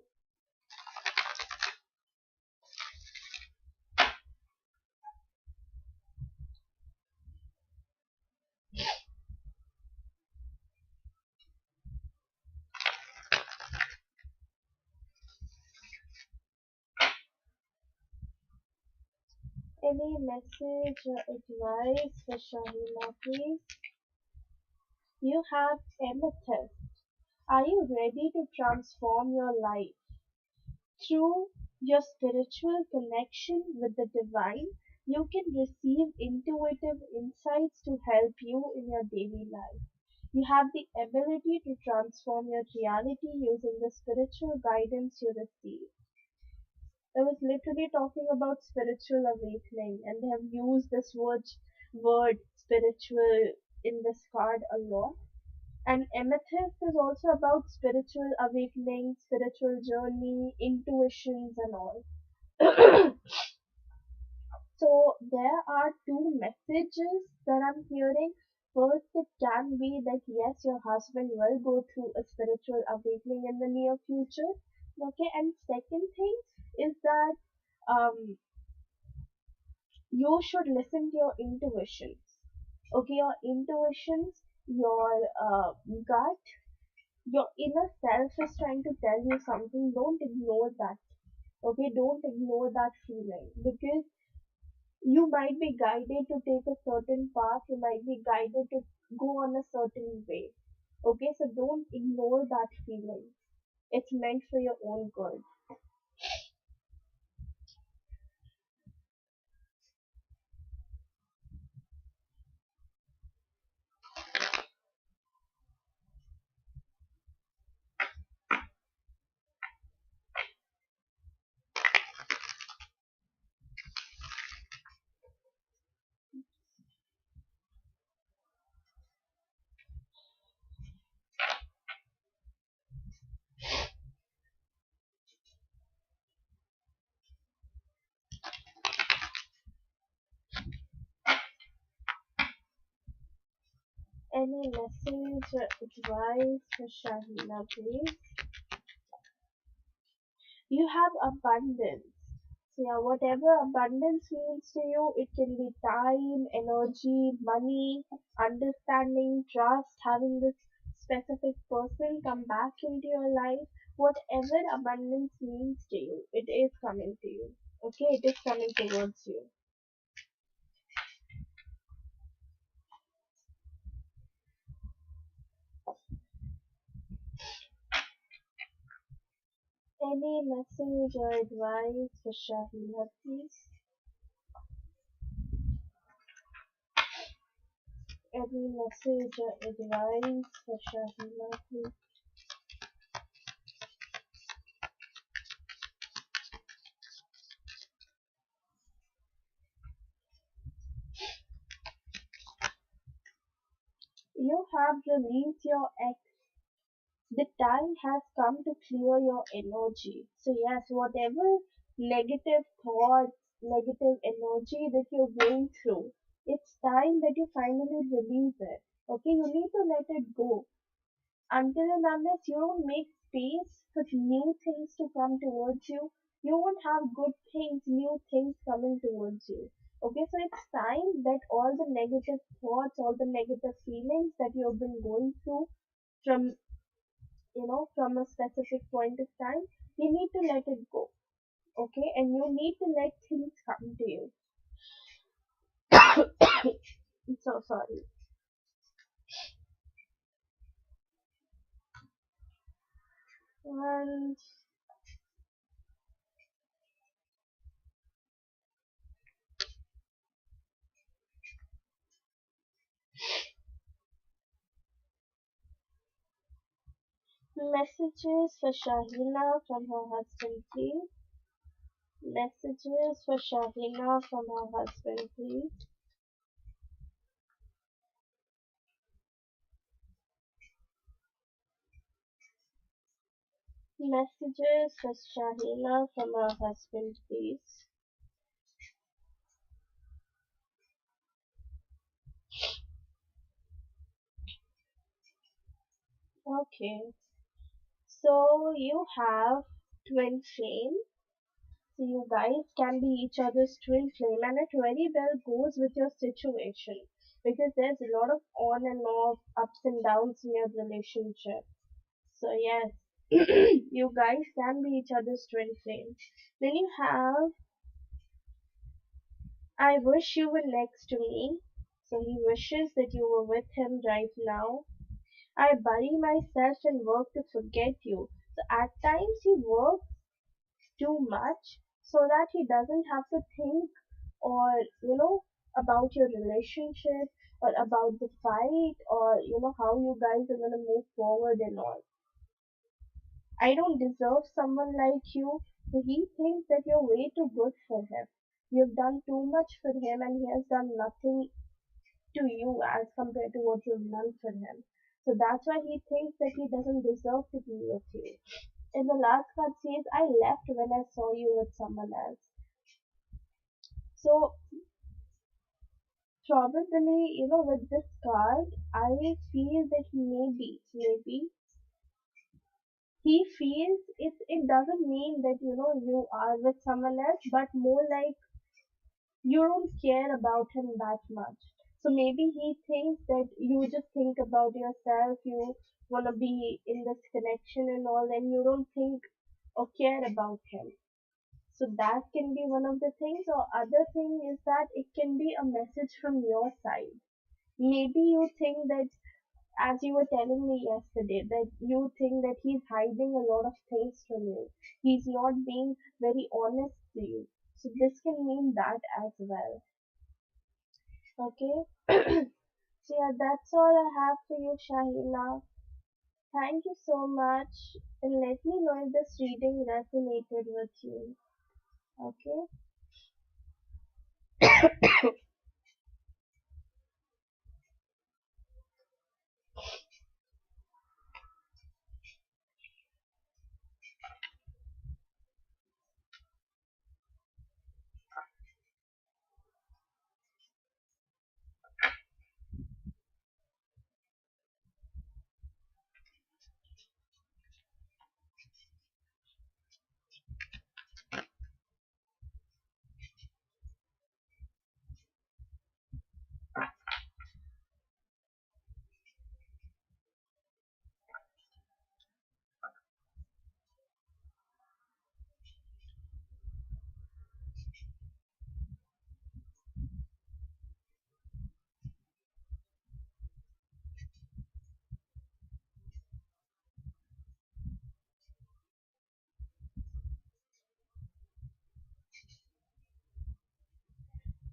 Any message or advice for Shahina, please? You have amethyst. Are you ready to transform your life? Through your spiritual connection with the divine, you can receive intuitive insights to help you in your daily life. You have the ability to transform your reality using the spiritual guidance you receive. I was literally talking about spiritual awakening, and they have used this word spiritual in this card a lot. And amethyst is also about spiritual awakening, spiritual journey, intuitions, and all. So there are two messages that I'm hearing. first it can be that yes, your husband will go through a spiritual awakening in the near future. Okay, and second thing is that um, you should listen to your intuitions. Okay, your intuitions, your gut, your inner self is trying to tell you something. Don't ignore that. Okay, don't ignore that feeling because you might be guided to take a certain path, you might be guided to go on a certain way. Okay, so don't ignore that feeling. It's meant for your own good. Any message or advice for Shahina, please? You have abundance. So yeah, whatever abundance means to you, it can be time, energy, money, understanding, trust, having this specific person come back into your life. Whatever abundance means to you, it is coming to you. Okay, it is coming towards you. Any message or advice for Shahina, please? Any message or advice for Shahina, please? You have released your ex. The time has come to clear your energy. So yes, whatever negative thoughts, negative energy that you're going through, it's time that you finally release it. Okay, you need to let it go. Until and unless you don't make space for new things to come towards you, you won't have good things, new things coming towards you. Okay, so it's time that all the negative thoughts, all the negative feelings that you've been going through from from a specific point of time, you need to let it go. Okay, and you need to let things come to you. I'm so sorry. And messages for Shahina from her husband, please. Messages for Shahina from her husband, please. Messages for Shahina from her husband, please. Okay, so you have twin flame. So you guys can be each other's twin flame, and it very well goes with your situation because there's a lot of on and off, ups and downs in your relationship. So yes, you guys can be each other's twin flame. Then you have I wish you were next to me. So he wishes that you were with him right now. I bury myself and work to forget you. So at times he works too much so that he doesn't have to think or about your relationship or about the fight or how you guys are going to move forward and all. I don't deserve someone like you. So he thinks that you're way too good for him. You've done too much for him and he has done nothing to you as compared to what you've done for him. So that's why he thinks that he doesn't deserve to be with you. In the last card says, I left when I saw you with someone else. So probably, with this card, I feel that maybe he feels it doesn't mean that, you are with someone else, but more like you don't care about him that much. So maybe he thinks that you just think about yourself, you want to be in this connection and all, and you don't think or care about him. So that can be one of the things, or other thing is that it can be a message from your side. Maybe you think that, as you were telling me yesterday, that you think that he's hiding a lot of things from you. He's not being very honest to you. So this can mean that as well. Okay? So yeah, that's all I have for you, Shahila. Thank you so much. And let me know if this reading resonated with you. Okay?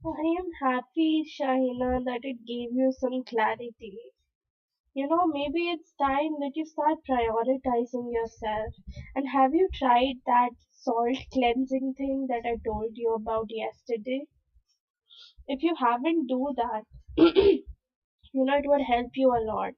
I am happy, Shahina, that it gave you some clarity. Maybe it's time that you start prioritizing yourself. And have you tried that salt cleansing thing that I told you about yesterday? If you haven't, do that. It would help you a lot.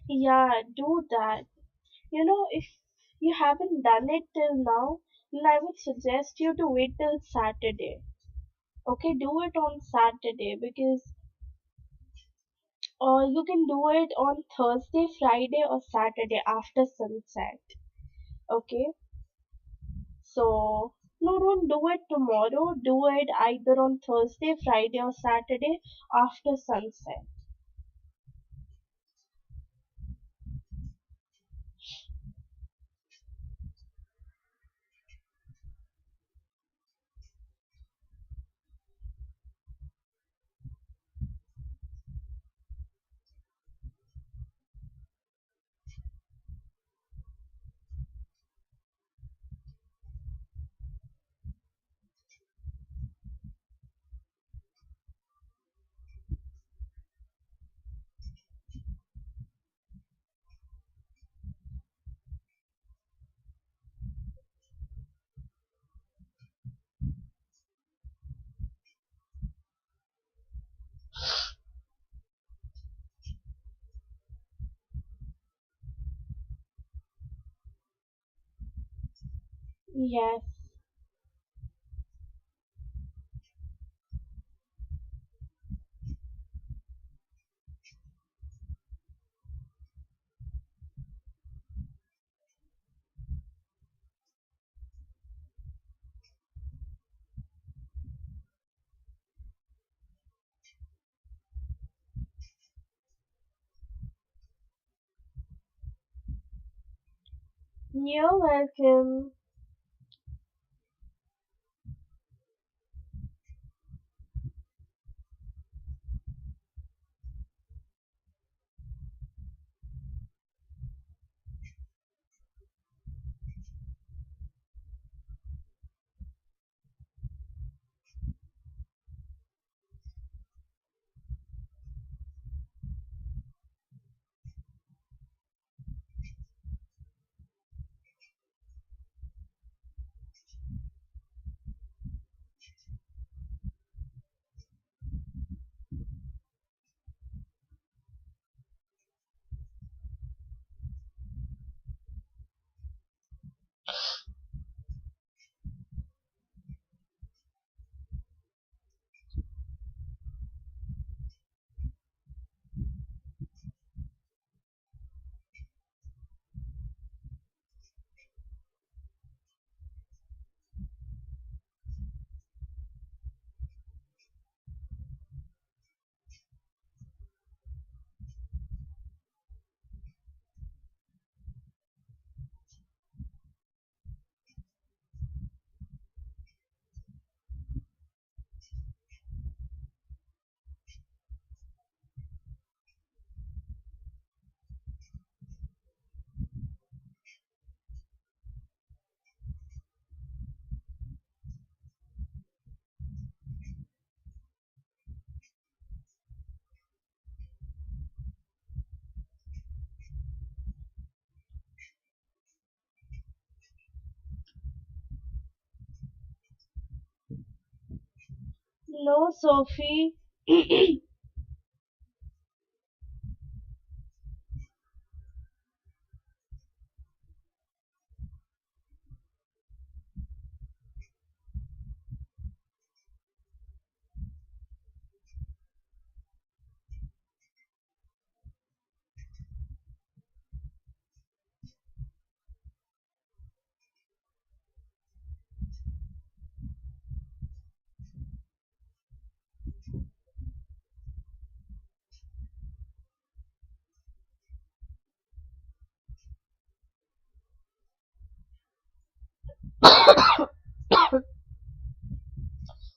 Yeah, do that. If you haven't done it till now, then I would suggest you to wait till Saturday. Okay, do it on Saturday because you can do it on Thursday, Friday, or Saturday after sunset. Okay, so no, don't do it tomorrow. Do it either on Thursday, Friday, or Saturday after sunset. Yes, you're welcome. No, Sophie.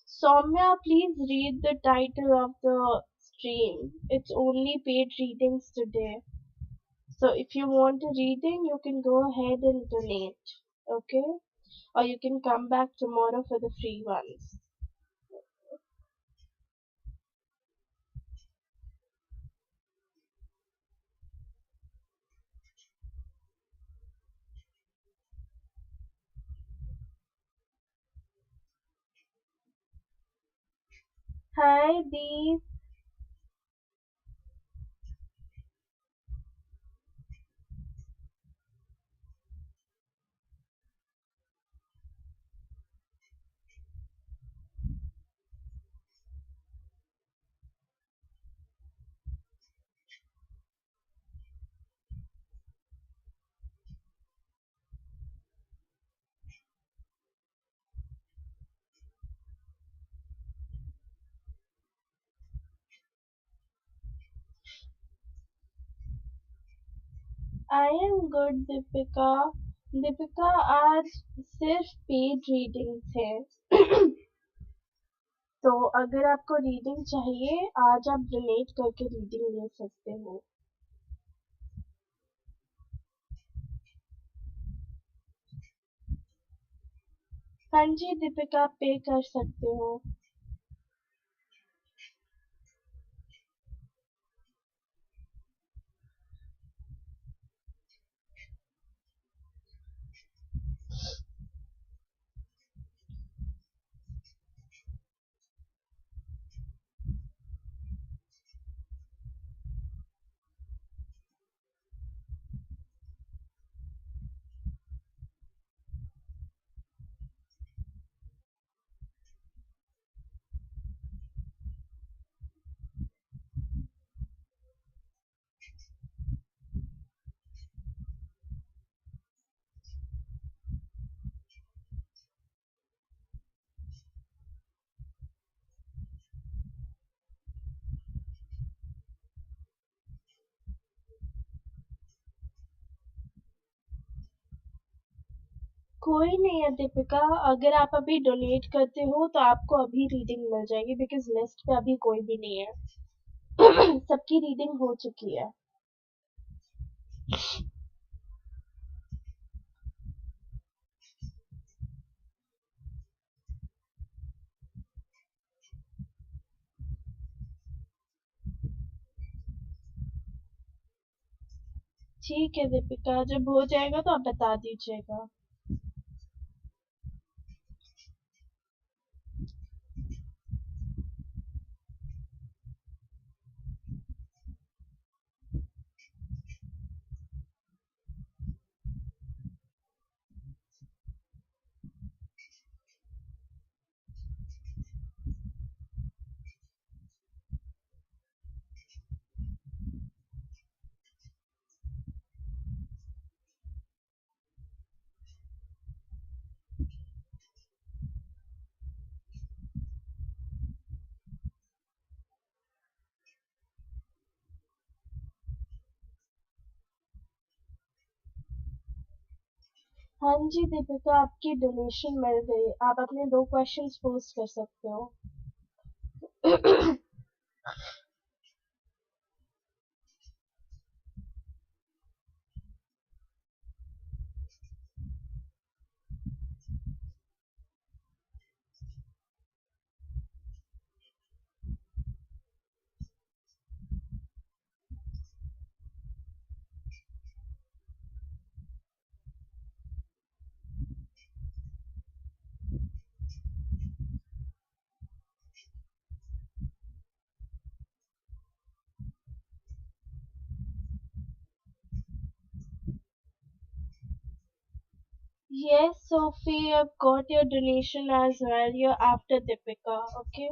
Soumya, please read the title of the stream. It's only paid readings today. So if you want a reading, you can go ahead and donate. Okay? Or you can come back tomorrow for the free ones. Hi, Deep. I am good, Deepika. Deepika, आज सिर्फ paid readings है. तो अगर आपको reading चाहिए, आज आप donate करके रीडिंग ले सकते हो. हाँ जी दीपिका, आप पे कर सकते हो. कोई नहीं है दीपिका, अगर आप अभी डोनेट करते हो तो आपको अभी रीडिंग मिल जाएगी बिकॉज लिस्ट पे अभी कोई भी नहीं है. सबकी रीडिंग हो चुकी है. ठीक है दीपिका, जब हो जाएगा तो आप बता दीजिएगा. हाँ जी दीपिका, आपकी डोनेशन मिल गई. आप अपने 2 क्वेश्चंस पोस्ट कर सकते हो. Yes, Sophie, I've got your donation as well. You're after Deepika, okay?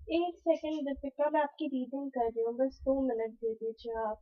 1 second Deepika, मैं आपकी रीडिंग कर रही हूँ, बस 2 मिनट दे दीजिए आप.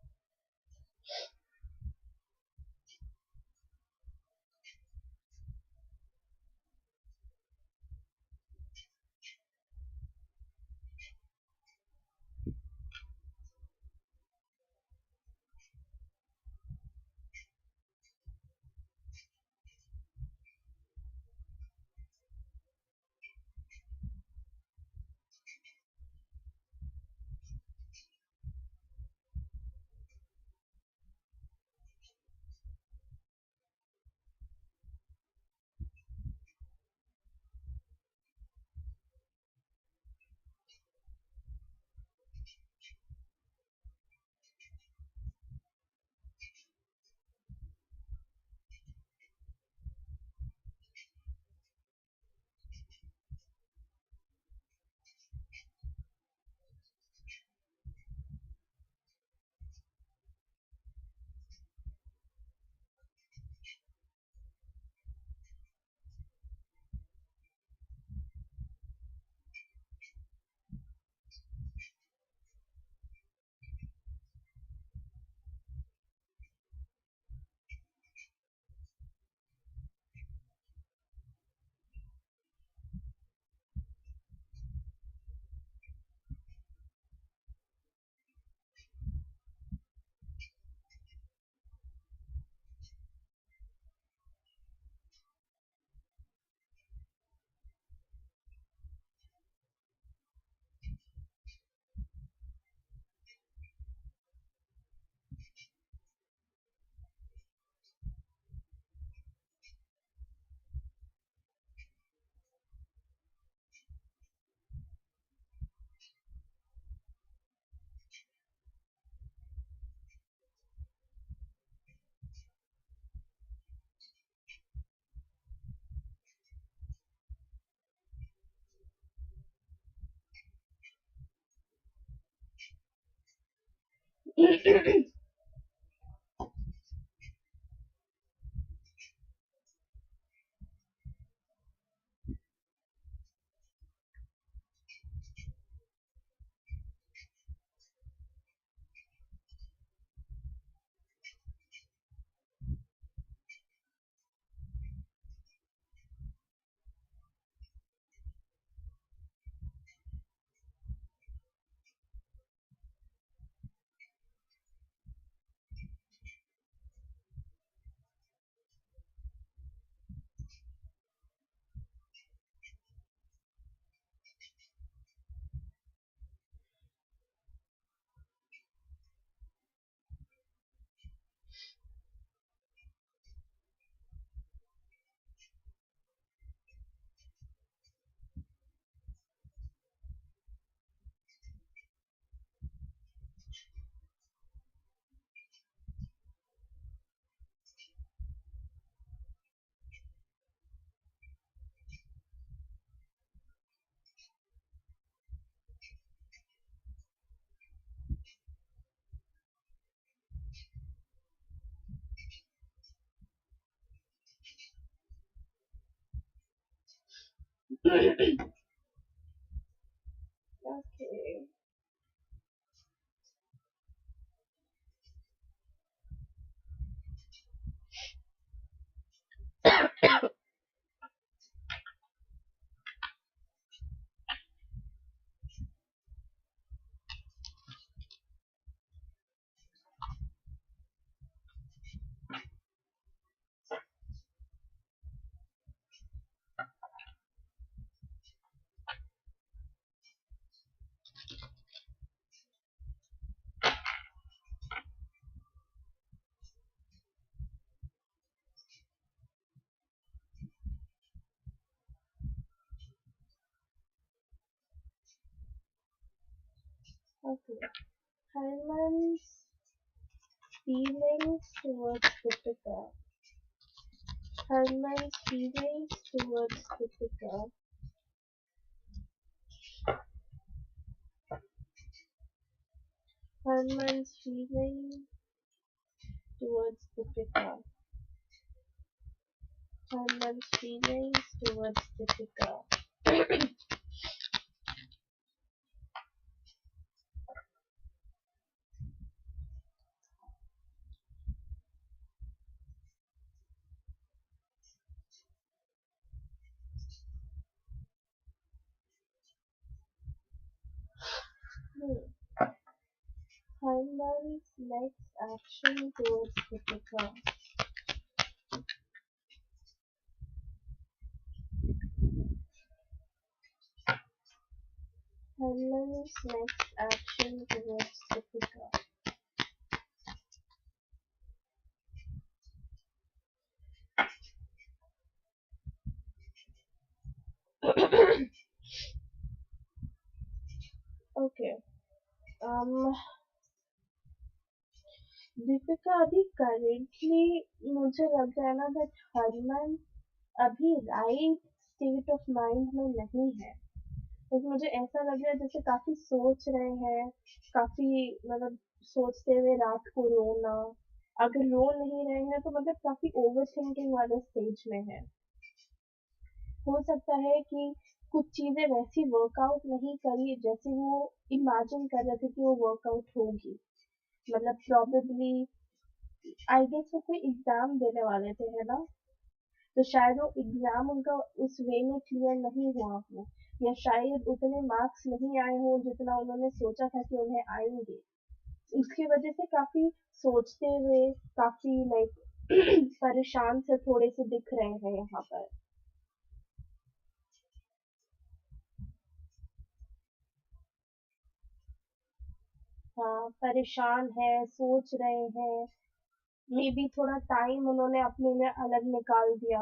Okay. Okay. Herman's feelings towards Deepika. Herman's feelings towards Deepika. Herman's feelings towards Deepika. Herman's feelings towards Deepika. Hmm. Herman's next action towards Deepika. Herman's next action towards Deepika. Okay. Um, Deepika अभी currently मुझे लग रहा है ना that Harman अभी right state of mind में नहीं है। लेकिन मुझे ऐसा लग रहा है जैसे काफी सोच रहे हैं, काफी मतलब सोचते हुए रात को रोना। अगर रो नहीं रहे हैं तो मतलब काफी ओवर थिंकिंग वाले स्टेज में है। हो सकता है कि कुछ चीजें वैसी वर्कआउट नहीं करी जैसे वो इमेजिन कर रहे थे कि वो वर्कआउट होगी। मतलब प्रोबेबली आई गेस वो कोई एग्जाम देने वाले थे, है ना? तो शायद वो एग्जाम उनका उस वे में क्लियर नहीं हुआ हो, या शायद उतने मार्क्स नहीं आए हो जितना उन्होंने सोचा था कि उन्हें आएंगे। उसकी वजह से काफी सोचते हुए, काफी लाइक परेशान से थोड़े से दिख रहे हैं यहाँ पर। हाँ, परेशान है, सोच रहे हैं। मे बी थोड़ा टाइम उन्होंने अपने लिए अलग निकाल दिया।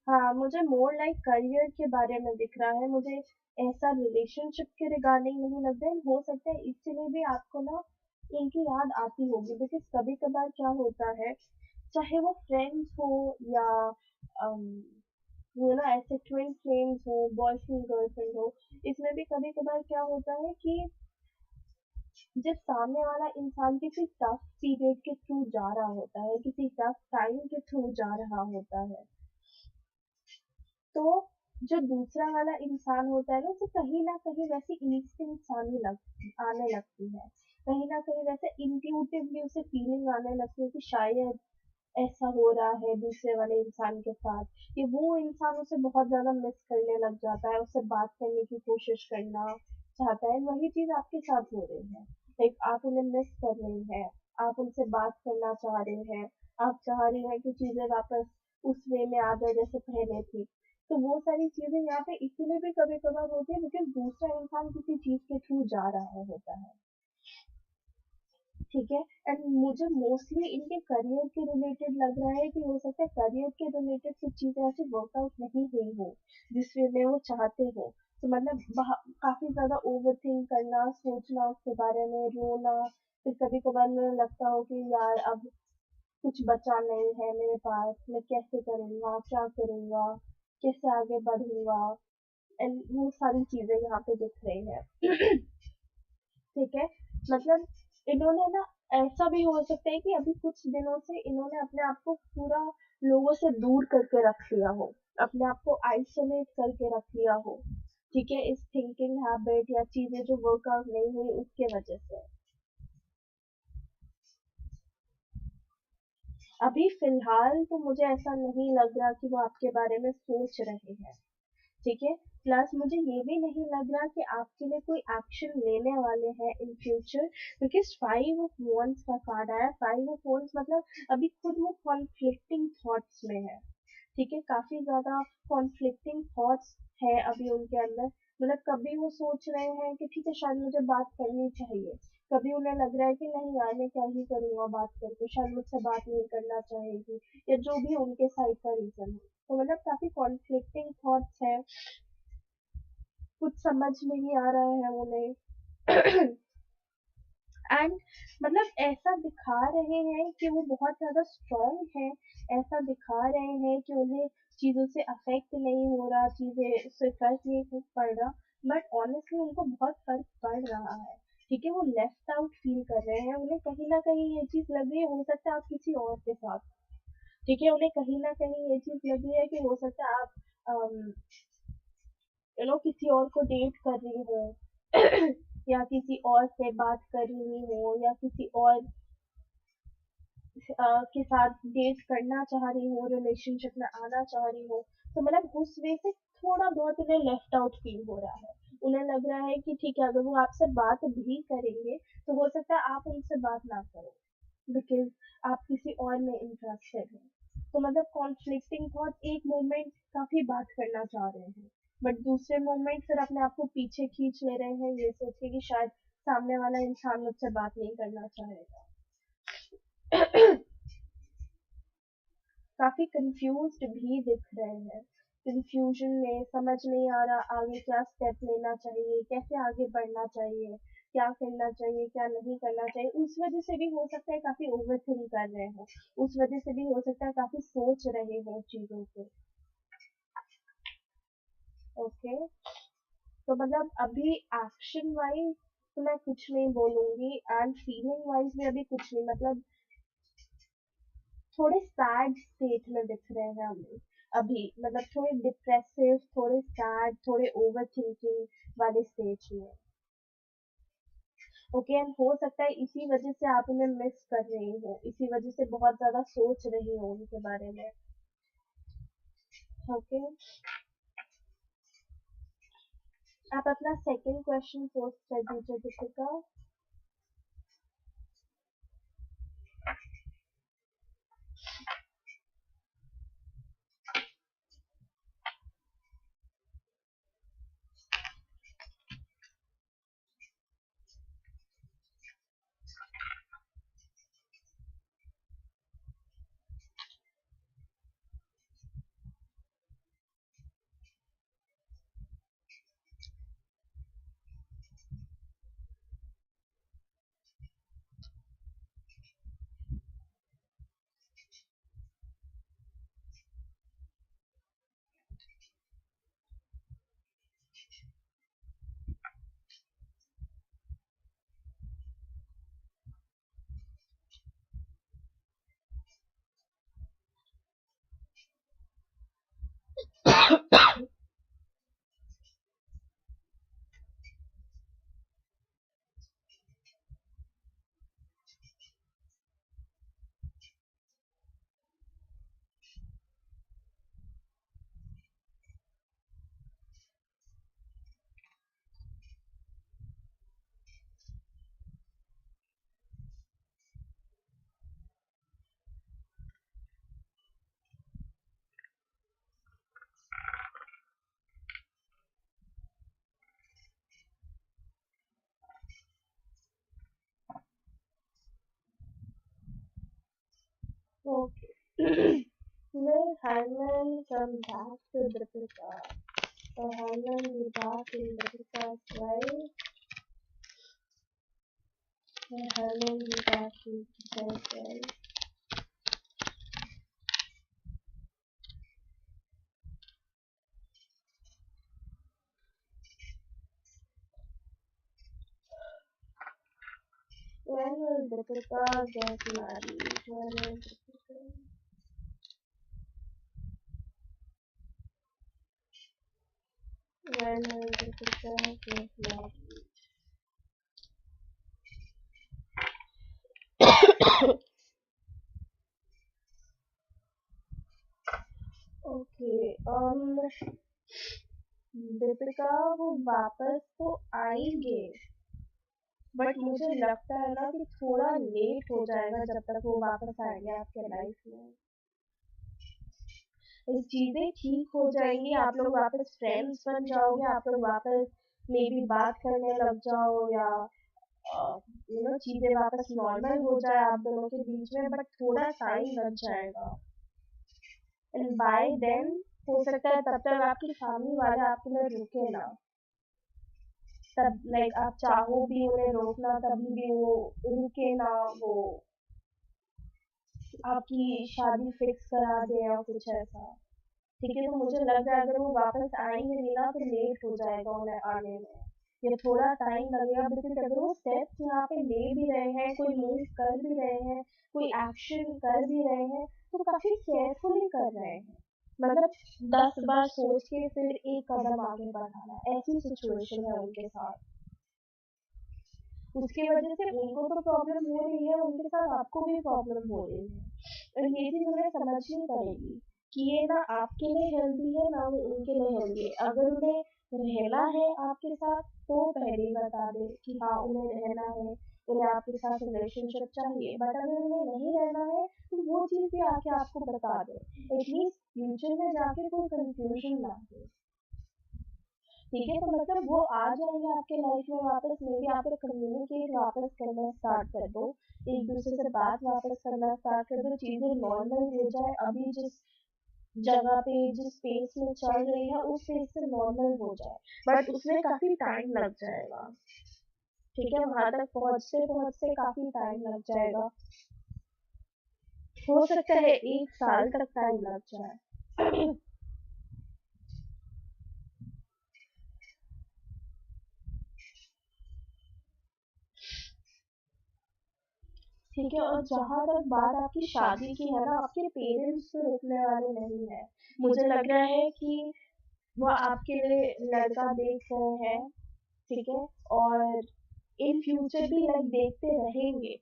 हाँ, मुझे मोर लाइक करियर के बारे में दिख रहा है। मुझे ऐसा रिलेशनशिप के रिगार्डिंग नहीं लगता है। हो सकता है इसलिए भी आपको ना इनकी याद आती होगी, बिकॉज कभी कभार क्या होता है, चाहे वो फ्रेंड्स हो या वो ना ऐसे ट्विन फ्लेम्स हो, बॉयफ्रेंड गर्लफ्रेंड हो, इसमें भी कभी कभार क्या होता है कि जब सामने वाला इंसान किसी टफ पीरियड के थ्रू जा रहा होता है, किसी टफ टाइम के थ्रू जा रहा होता है, तो जो दूसरा वाला इंसान होता है ना, तो कहीं ना कहीं वैसी इंस्टिंक्ट्स आने लगती है। कहीं ना कहीं वैसे इंट्यूटिवली उसे फीलिंग आने लगती है कि शायद ऐसा हो रहा है दूसरे वाले इंसान के साथ, कि वो इंसान उसे बहुत ज्यादा मिस करने लग जाता है, उससे बात करने की कोशिश करना चाहता है। वही चीज आपके साथ हो रही है। लाइक आप उन्हें मिस कर रही हैं, आप उनसे बात करना चाह रहे हैं, आप चाह रही हैं कि चीजें वापस उस वे में आ जाए जैसे पहले थी। तो वो सारी चीजें यहाँ पे इसीलिए भी कभी कभार होती है बिकॉज दूसरा इंसान किसी चीज के थ्रू जा रहा होता है। ठीक है। एंड मुझे मोस्टली इनके करियर के रिलेटेड लग रहा है कि हो सकता है करियर के रिलेटेड कुछ चीजें ऐसी वर्कआउट नहीं हुई हो जिस वे में वो चाहते हो। तो मतलब काफी ज्यादा ओवर थिंक करना, सोचना उसके बारे में, रोना। फिर कभी कभार मुझे लगता हो कि यार अब कुछ बचा नहीं है मेरे पास, मैं कैसे करूंगा, क्या करूंगा, कैसे आगे बढ़ूंगा। एंड वो सारी चीजें यहाँ पे दिख रही है। ठीक है। मतलब इन्होंने ना ऐसा भी हो सकता है कि अभी कुछ दिनों से इन्होंने अपने आप को पूरा लोगों से दूर करके रख लिया हो, अपने आप को आइसोलेट करके रख लिया हो, ठीक है, इस थिंकिंग हैबिट या चीजें जो वर्कआउट नहीं हुई उसके वजह से। अभी फिलहाल तो मुझे ऐसा नहीं लग रहा कि वो आपके बारे में सोच रहे हैं, ठीक है। प्लस मुझे ये भी नहीं लग रहा कि आपके लिए कोई एक्शन लेने वाले हैं in future, because 5 of wands का कार्ड आया। 5 ऑफ वॉन्ड्स मतलब अभी खुद वो कॉन्फ्लिक्टिंग थॉट्स में है, ठीक है, काफी ज्यादा कॉन्फ्लिक्टिंग थॉट्स है अभी उनके अंदर। मतलब कभी वो सोच रहे हैं कि ठीक है शायद मुझे बात करनी चाहिए, कभी उन्हें लग रहा है कि नहीं यार मैं क्या ही करूंगा बात करके, शायद मुझसे बात नहीं करना चाहेगी, या जो भी उनके साइड का रीजन है। तो मतलब काफी कॉन्फ्लिक्टिंग थॉट्स है, कुछ समझ नहीं आ रहा है उन्हें। एंड मतलब ऐसा दिखा रहे हैं कि वो बहुत ज्यादा स्ट्रांग है, ऐसा दिखा रहे हैं कि उन्हें चीजों से अफेक्ट नहीं हो रहा, चीजें से फर्क नहीं पड़ रहा, बट ऑनेस्टली उनको बहुत फर्क पड़ रहा है, ठीक है। वो लेफ्ट आउट फील कर रहे हैं, उन्हें कहीं ना कहीं ये चीज लग रही है हो सकता है आप किसी और के साथ, ठीक है, उन्हें कहीं ना कहीं ये चीज लग रही है कि हो सकता है आप किसी और को डेट कर रही हो, या किसी और से बात कर रही हो, या किसी और के साथ डेट करना चाह रही हो, रिलेशनशिप में आना चाह रही हो। तो मतलब उस वे से थोड़ा बहुत उन्हें लेफ्ट आउट फील हो रहा है, उन्हें लग रहा है कि ठीक है अगर वो आपसे बात भी करेंगे तो हो सकता है आप उनसे बात ना करो, बिकॉज आप किसी और में इंटरेस्टेड हैं। तो मतलब कॉन्फ्लिक्टिंग थॉट एक मोमेंट काफी बात करना चाह रहे हैं, बट दूसरे मोमेंट फिर अपने आप को पीछे खींच ले रहे हैं ये सोच के कि शायद सामने वाला इंसान मुझसे बात नहीं करना चाहेगा। काफी कंफ्यूज्ड भी दिख रहे हैं, कंफ्यूजन में समझ नहीं आ रहा आगे क्या स्टेप लेना चाहिए, कैसे आगे बढ़ना चाहिए, क्या करना चाहिए क्या नहीं करना चाहिए। उस वजह से भी हो सकता है काफी ओवर थिंक कर रहे हो, उस वजह से भी हो सकता है काफी सोच रहे हो चीजों को। ओके, तो मतलब अभी एक्शन वाइज तो मैं कुछ नहीं बोलूंगी, एंड फीलिंग वाइज भी अभी कुछ नहीं, मतलब थोड़े सैड स्टेट में दिख रहे हैं हमें अभी, मतलब थोड़े डिप्रेसिव, थोड़े सैड, थोड़े ओवर थिंकिंग वाले स्टेज में। ओके, एंड हो सकता है इसी वजह से आप उन्हें मिस कर रही हो, इसी वजह से बहुत ज्यादा सोच रही हो उनके बारे में। ओके, आप अपना सेकंड क्वेश्चन पोस्ट कर दीजिए Deepika. Okay. Will Hangman come back to Deepika? Will Hangman be back in Deepika's life? Will Hangman be back in Deepika's life? When will Deepika typical get married. Very typical. Very typical get married. Okay Deepika वो वापस तो आएंगे, but मुझे लगता है ना कि थोड़ा लेट हो जाएगा जब तक वो वापस आएंगे आपके लाइफ में। ये चीजें ठीक हो जाएंगी, आप लोग वापस फ्रेंड्स बन जाओगे, आप लोग वापस मे बी बात करने लग जाओ, या चीजें वापस नॉर्मल हो जाए आप दोनों के बीच में, बट थोड़ा टाइम लग जाएगा। एंड बाय देन हो सकता है तब तक आपकी फैमिली वाले आपके लिए रुके ना, तब लाइक आप चाहो भी उन्हें रोकना तभी भी वो रुके ना, वो आपकी शादी फिक्स करा दे या कुछ ऐसा। ठीक है, तो मुझे लग रहा है अगर वो वापस आएंगे नहीं ना तो लेट हो जाएगा उन्हें आने में, या थोड़ा टाइम लगेगा, बिकॉज अगर वो स्टेप्स यहाँ पे ले भी रहे हैं, कोई मूव कर भी रहे हैं, कोई एक्शन कर भी रहे हैं, तो काफी केयरफुली कर रहे हैं, मतलब 10 बार सोच के फिर एक कदम आगे बढ़ाना, ऐसी सिचुएशन है उनके साथ। उसकी वजह से उनको तो प्रॉब्लम हो रही है, उनके साथ आपको भी प्रॉब्लम हो रही है, और ये चीज उन्हें समझनी पड़ेगी कि ये ना आपके लिए हेल्दी है ना वो उनके लिए हेल्दी है। अगर उन्हें रहना है आपके साथ तो पहले ही बता दे कि हाँ उन्हें रहना है, उन्हें आपके साथ रिलेशनशिप चाहिए, बट अगर उन्हें नहीं रहना है तो वो चीज़ भी आके आपको बता दे, एटलीस्ट फ्यूचर में जाके कोई कंफ्यूजन ना हो। ठीक है, तो मतलब वो आ जाएंगे आपके लाइफ में वापस, मे बी आप कम्युनिकेट वापस करना स्टार्ट कर दो, एक दूसरे से बात वापस करना स्टार्ट कर दो, चीज़ें नॉर्मल हो जाए, अभी जिस जगह पे जिस स्पेस में चल रही है उस स्पेस से नॉर्मल हो जाए, बट उसमें काफी टाइम लग जाएगा। ठीक है, वहां तक पहुंचते पहुंचते काफी टाइम लग जाएगा, हो सकता है 1 साल तक टाइम लग जाए। ठीक है, और जहाँ तक बात आपकी शादी की है ना, आपके पेरेंट्स तो रुकने वाले नहीं है, मुझे लग रहा है कि वो आपके लिए लड़का देख रहे हैं। ठीक है, और इन फ्यूचर भी लाइक देखते रहेंगे।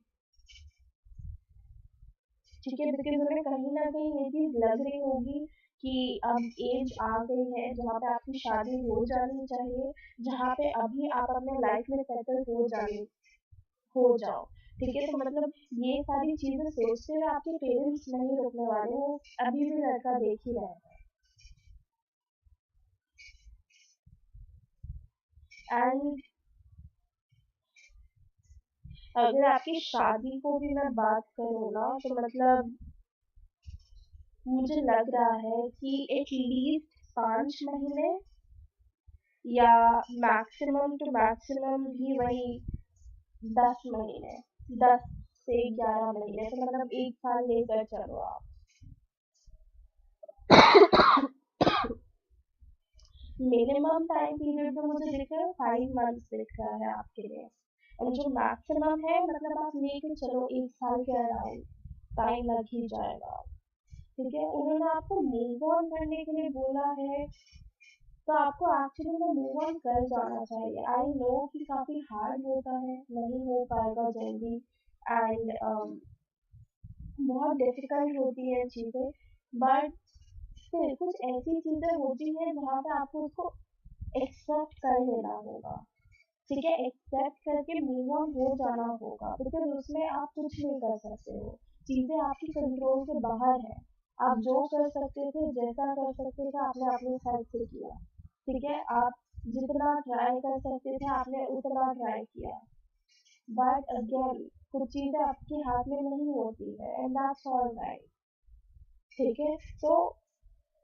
ठीक है, बिकॉज उन्हें कहीं ना कहीं ये चीज लग रही होगी कि अब एज आ गई है जहाँ पे आपकी शादी हो जानी चाहिए, जहाँ पे अभी आप अपने लाइफ में सेटल हो जाओ। ठीक है, तो मतलब ये सारी चीजें सोचते हुए आपके पेरेंट्स नहीं रोकने वाले, वो अभी भी लड़का देख ही रहे हैं। एंड अगर आपकी शादी को भी मैं बात करूँ ना, तो मतलब मुझे लग रहा है कि एटलीस्ट 5 महीने, या मैक्सिमम टू मैक्सिमम भी वही 10 महीने, 10 से 11 महीने, तो मतलब 1 साल लेकर चलो आप। मिनिमम टाइम पीरियड जो मुझे दिख रहा है 5 मंथ्स दिख रहा है आपके लिए, और जो मैक्सिमम है मतलब आप लेके चलो 1 साल के अराउंड टाइम लग ही जाएगा। ठीक है, उन्होंने आपको मूव ऑन करने के लिए बोला है, तो आपको एक्चुअली में मूव ऑन कर जाना चाहिए। आई नो कि काफी हार्ड होता है, नहीं हो पाएगा जल्दी, एंड बहुत डिफिकल्ट होती है चीजें, बट फिर कुछ ऐसी चीजें होती हैं जहाँ पे आपको उसको एक्सेप्ट कर लेना होगा। ठीक है, एक्सेप्ट करके मूव ऑन हो जाना होगा, बिकॉज उसमें आप कुछ नहीं कर सकते हो, चीजें आपकी कंट्रोल के बाहर है। आप जो कर सकते थे, जैसा कर सकते थे, आपने अपनी साइड से किया। ठीक है, आप जितना ट्राई कर सकते थे आपने उतना ट्राई किया, बट अगेन कुछ चीजें आपके हाथ में नहीं होती है, एंड दैट्स ऑल राइट। ठीक है, तो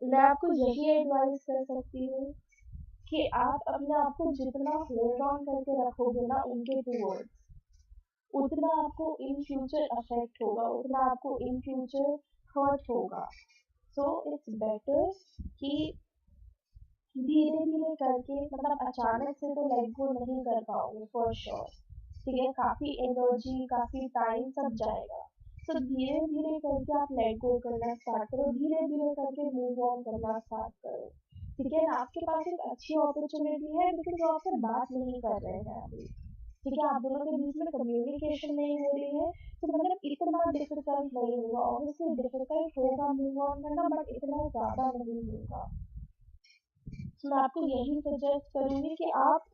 मैं आपको यही एडवाइस कर सकती हूँ कि आप अपने आप को जितना होल्ड ऑन करके रखोगे ना उनके टूवर्ड्स, उतना आपको इन फ्यूचर अफेक्ट होगा, उतना आपको इन फ्यूचर हर्ट होगा। सो इट्स बेटर कि धीरे धीरे करके, मतलब अचानक से तो लेट गो नहीं कर पाओगे फॉर श्योर, ठीक है, काफी एनर्जी, काफी टाइम सब जाएगा। तो धीरे धीरे करके आप लेट गो करना स्टार्ट करो, धीरे धीरे करके मूव ऑन करना स्टार्ट करो। ठीक है, आपके पास एक अच्छी अपॉर्चुनिटी है लेकिन जो आपसे बात नहीं कर रहे हैं अभी। ठीक है, आप दोनों के बीच में कम्युनिकेशन नहीं हो रही है, तो मतलब इतना डिफिकल्ट नहीं होगा, ऑब्वियसली डिफिकल्ट होगा मूव ऑन करना, बट इतना ज्यादा नहीं होगा। तो मैं आपको यही सजेस्ट करूंगी कि आप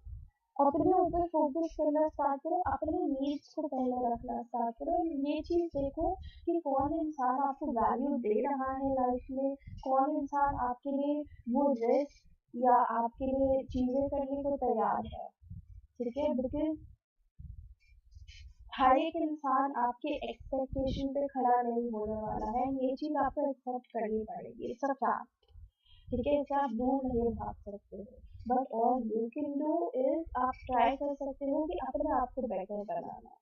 अपने ऊपर फोकस करना स्टार्ट करो, अपने नीड्स को पहले रखना स्टार्ट करो। ये चीज देखो कि कौन इंसान आपको वैल्यू दे रहा है लाइफ में, कौन इंसान आपके लिए वो रिस्क या आपके लिए चीजें करने को तैयार है। ठीक है, बिकॉज हर एक इंसान आपके एक्सपेक्टेशन पे खड़ा नहीं होने वाला है, ये चीज आपको एक्सेप्ट करनी पड़ेगी, इट्स अ फैक्ट। ठीक है, इससे आप दूर नहीं भाग सकते हो, but all you can do is आप ट्राई कर सकते हो कि अपने आप को बेटर बनाना।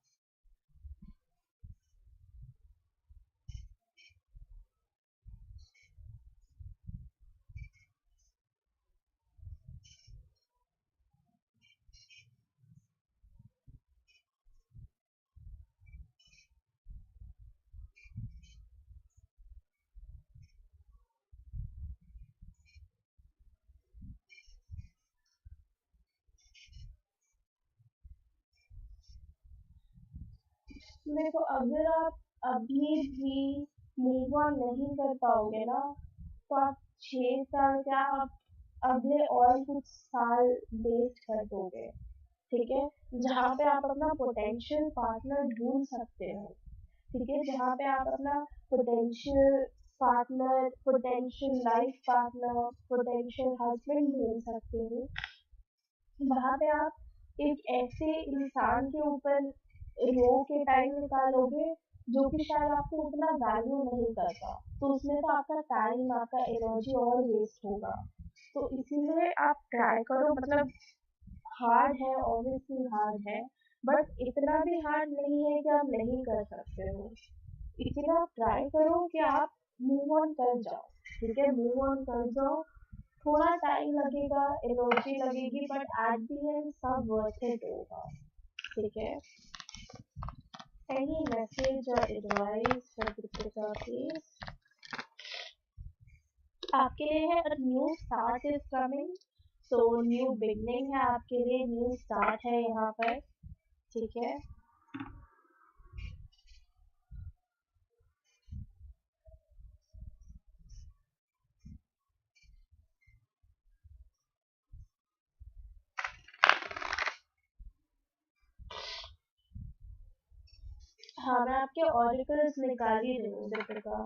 देखो, अगर आप अभी भी मूव ऑन नहीं कर पाओगे ना, तो आप 6 साल क्या, आप अगले और कुछ साल वेस्ट कर दोगे। ठीक है, जहाँ पे आप अपना पोटेंशियल पार्टनर ढूंढ सकते हो। ठीक है, जहाँ पे आप अपना potential partner, potential life partner, potential husband ढूंढ सकते हो, वहाँ पे आप एक ऐसे इंसान के ऊपर रो के टाइम निकालोगे जो कि शायद आपको उतना वैल्यू नहीं करता, तो उसमें तो आपका टाइम, आपका एनर्जी और वेस्ट होगा। तो इसीलिए आप ट्राई करो, मतलब हार्ड है, ऑब्वियसली हार्ड है, बट इतना भी हार्ड नहीं है कि आप नहीं कर सकते हो। इसीलिए आप ट्राई करो कि आप मूव ऑन कर जाओ। ठीक है, मूव ऑन कर जाओ, थोड़ा टाइम लगेगा, एनर्जी लगेगी, बट एट द एंड सब वर्थ इट होगा। ठीक है, एनी मैसेज और एडवाइस फॉर कृतिका प्लीज? आपके लिए है a new start is coming, so new beginning है आपके लिए, न्यू स्टार्ट है यहाँ पर। ठीक है, हाँ मैं आपके ऑरिकल्स निकाल ही रही हूँ कृतिका।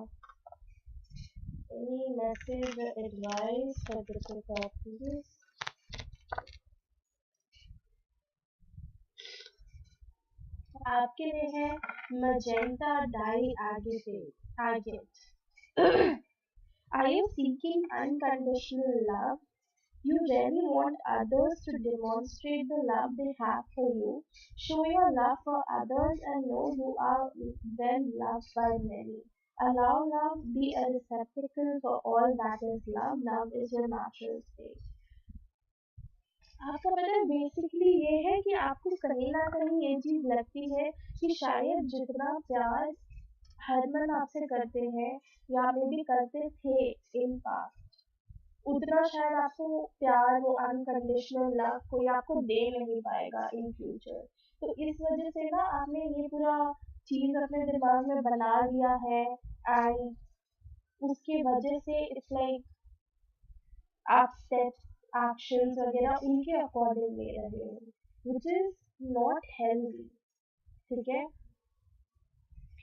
एनी मैसेज और एडवाइस फॉर कृतिका प्लीज? आपके लिए है magenta dye agate. Are you seeking unconditional love? You really want others to demonstrate the love they have for you. Show your love for others and know you are well loved by many. Allow love, be a receptacle for all that is love. Love is your natural state. आपका मतलब basically ये है कि आपको कहीं ना कहीं ये चीज लगती है कि शायद जितना प्यार हरमन आपसे करते हैं या मे भी करते थे इन पास्ट, उतना शायद आपको प्यार, वो अनकंडीशनल लव कोई आपको दे नहीं पाएगा इन फ्यूचर। तो इस वजह से ना आपने ये पूरा चीज अपने दिमाग में बना लिया है, एंड उसके वजह से इट्स लाइक आप स्टेप्स, एक्शंस वगैरह उनके अकॉर्डिंग ले रहे हो, विच इज नॉट हेल्दी। ठीक है,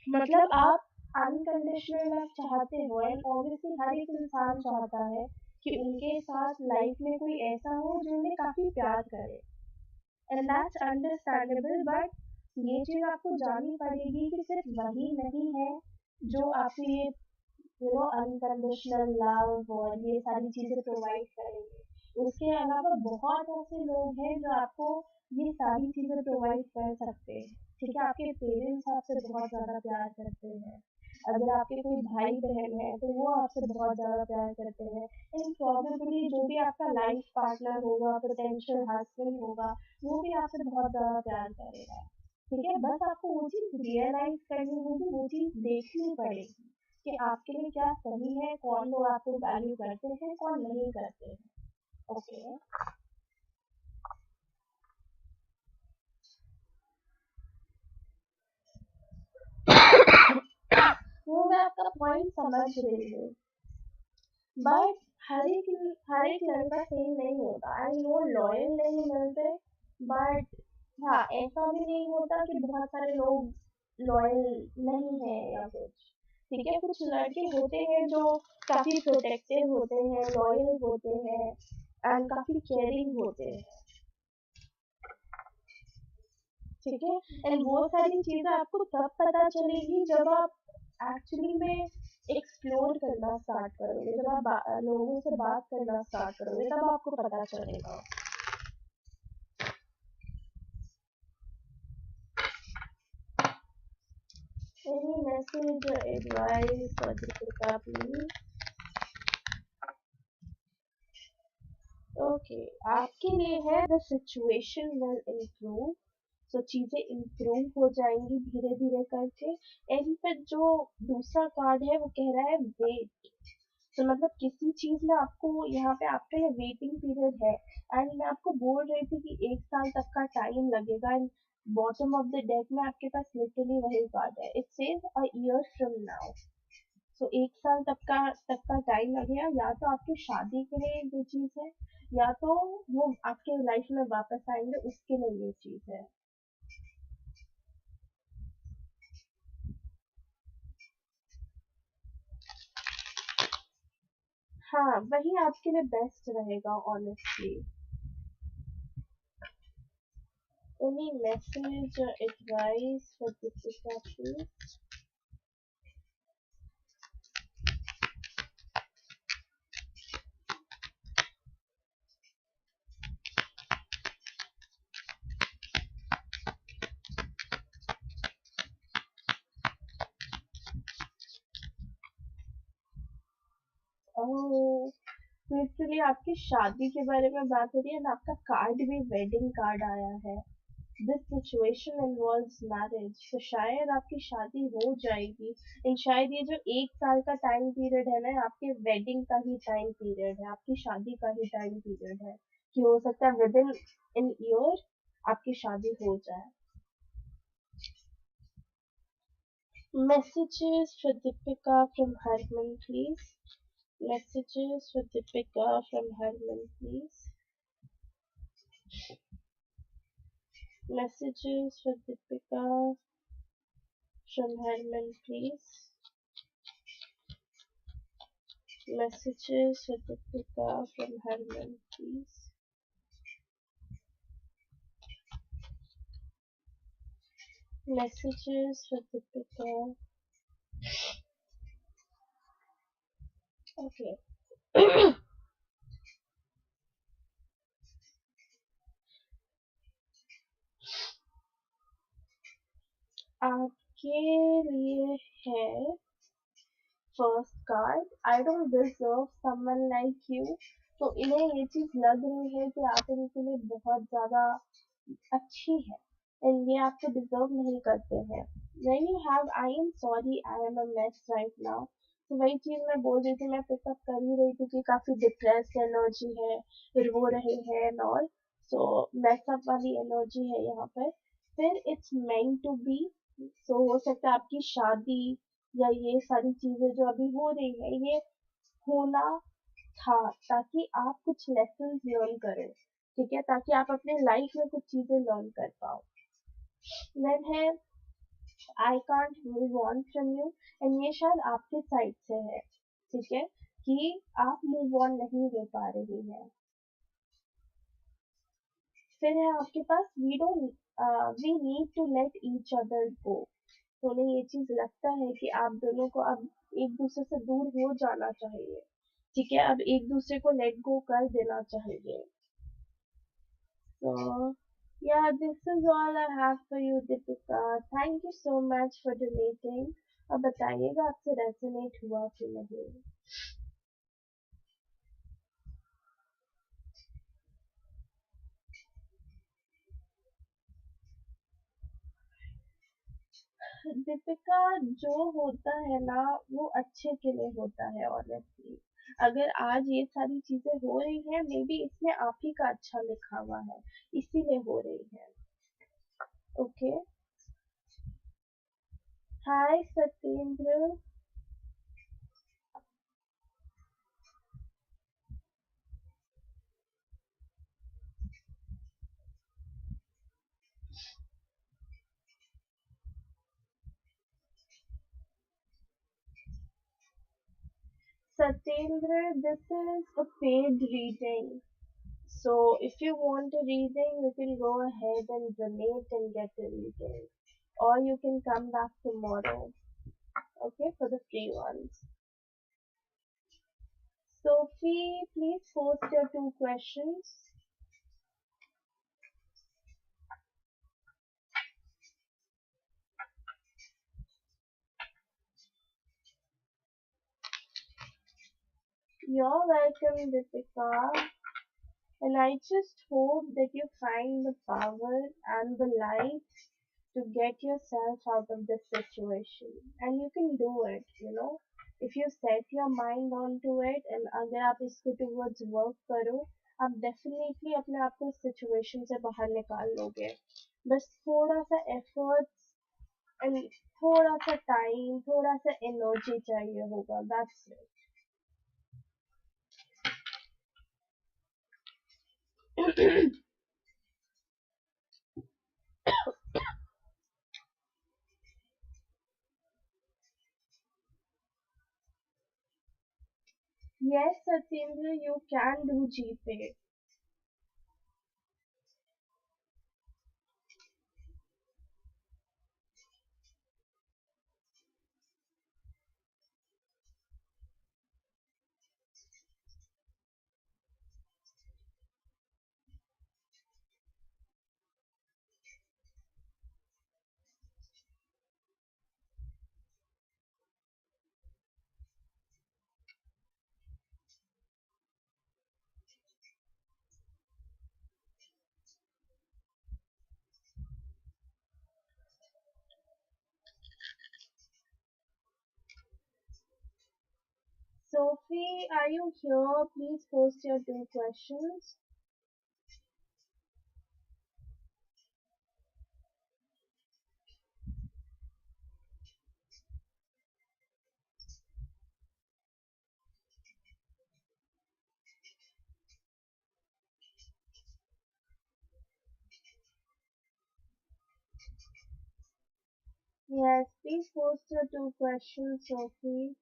मतलब आप अनकंडीशनल लव चाहते हो, एंड ऑब्वियसली हर एक इंसान चाहता है कि उनके साथ लाइफ में कोई ऐसा हो जो उन्हें काफी प्यार करे, एंड दैट्स अंडरस्टैंडेबल, बट ये चीज आपको जाननी पड़ेगी कि सिर्फ वही नहीं है जो आपको ये अनकंडीशनल लव और ये सारी चीजें प्रोवाइड करेंगे। उसके अलावा बहुत ऐसे लोग हैं जो आपको ये सारी चीजें प्रोवाइड कर सकते हैं। ठीक है, आपके पेरेंट्स आपसे बहुत ज्यादा प्यार करते हैं, अगर आपके कोई भाई बहन है तो वो आपसे बहुत ज्यादा प्यार करते हैं, एंड प्रॉबेबली जो भी आपका लाइफ पार्टनर होगा, पोटेंशियल हस्बैंड होगा, वो भी आपसे बहुत ज्यादा प्यार करेगा। ठीक है, बस आपको वो चीज रियलाइज करनी होगी, वो चीज देखनी पड़ेगी कि आपके लिए क्या सही है, कौन लोग आपको वैल्यू करते हैं, कौन नहीं करते हैं। ओके, वो मैं आपका पॉइंट समझ रही हूँ, बट हर एक लड़का सेम नहीं होता। आई नो लॉयल नहीं मिलते, बट हाँ, ऐसा भी नहीं होता कि बहुत सारे लोग लॉयल नहीं है या कुछ। ठीक है, कुछ लड़के होते हैं जो काफी प्रोटेक्टिव होते हैं, लॉयल होते हैं एंड काफी केयरिंग होते हैं। ठीक है, एंड वो सारी चीजें आपको तब पता चलेगी जब आप एक्चुअली में एक्सप्लोर करना स्टार्ट करोगे, जब आप लोगों से बात करना स्टार्ट करोगे, तब आपको पता चलेगा। Any message or advice for Deepika, please? Okay, आपके लिए है द सिचुएशन विल इम्प्रूव। सो चीजें इम्प्रूव हो जाएंगी धीरे धीरे करके। एंड फिर जो दूसरा कार्ड है वो कह रहा है वेट। तो मतलब किसी चीज में आपको यहाँ पे आपके लिए वेटिंग पीरियड है। एंड मैं आपको बोल रही थी कि 1 साल तक का टाइम लगेगा। And bottom of the deck में आपके पास लिटरली वही कार्ड है, it says a year from now. So 1 साल तक का टाइम लगेगा, या तो आपकी शादी के लिए ये चीज है, या तो वो आपके लाइफ में वापस आएंगे उसके लिए ये चीज है। हाँ, वही आपके लिए बेस्ट रहेगा honestly. Any message or advice for Deepika, please? Oh, literally आपकी शादी के बारे में बात हो रही है ना, आपका कार्ड भी वेडिंग कार्ड आया है। दिस सिचुएशन इन्वॉल्व्स मैरिज, तो शायद आपकी शादी हो जाएगी। एंड शायद ये जो 1 साल का टाइम पीरियड है ना, आपके वेडिंग का ही टाइम पीरियड है, आपकी शादी का ही टाइम पीरियड है। कि हो सकता है विद इन इन ईयर आपकी शादी हो जाए। Messages for Deepika from Harman, please. Messages for Deepika from Harman, please. Messages for Deepika from Harman, please. Messages for Deepika from Harman, please. Messages for Deepika. Okay. आपके लिए है first card, I don't deserve someone like you. तो इन्हें ये चीज लग रही है कि आप इनके लिए बहुत ज्यादा अच्छी है, एंड ये आपको डिजर्व नहीं करते हैं। When you have I am sorry I am a mess right now, तो वही चीज मैं बोल रही थी, मैं पिकअप कर ही रही थी कि काफी डिप्रेस्ड एनर्जी है, रो रहे हैं एंड ऑल। सो मैसअप वाली एनर्जी है यहाँ पर। फिर इट्स मेंट टू बी। सो हो सकता है आपकी शादी या ये सारी चीजें जो अभी हो रही है ये होना था, ताकि आप कुछ लेसन लर्न करें। ठीक है, ताकि आप अपने लाइफ में कुछ चीजें लर्न कर पाओ। देन है I can't move on from you, and ये शायद आपके साइड से है। ठीक है, कि आप मूव ऑन नहीं हो पा रही हैं। फिर है आपके पास we need to let each other go. तो उन्हें ये चीज लगता है कि आप दोनों को अब एक दूसरे से दूर हो जाना चाहिए। ठीक है, अब एक दूसरे को लेट गो कर देना चाहिए। So, yeah, this is all I have for you, Deepika. Thank you so much for donating. अब बताइएगा आपसे रेजोनेट हुआ कि नहीं। दीपिका, जो होता है ना वो अच्छे के लिए होता है ऑनेस्टली। अगर आज ये सारी चीजें हो रही हैं, मे बी इसमें आप ही का अच्छा लिखा हुआ है, इसीलिए हो रही है। Okay. Hi Satyendra. Satyendra, this is a paid reading. So if you want a reading, you can go ahead and donate and get a reading. Or you can come back tomorrow, okay, for the free ones. Sophie, please post your two questions. You're welcome, Deepika. And I just hope that you find the power and the light to get yourself out of this situation. And you can do it, you know. If you set your mind onto it and अगर आप इसके towards work करो, आप definitely अपने आप को इस situation से बाहर निकाल लोगे. बस थोड़ा सा efforts and थोड़ा सा time, थोड़ा सा energy चाहिए होगा. That's it. Yes, Satyendra, you can do GPay. Sophie, are you here? Please post your two questions. Yes, please post your two questions, Sophie.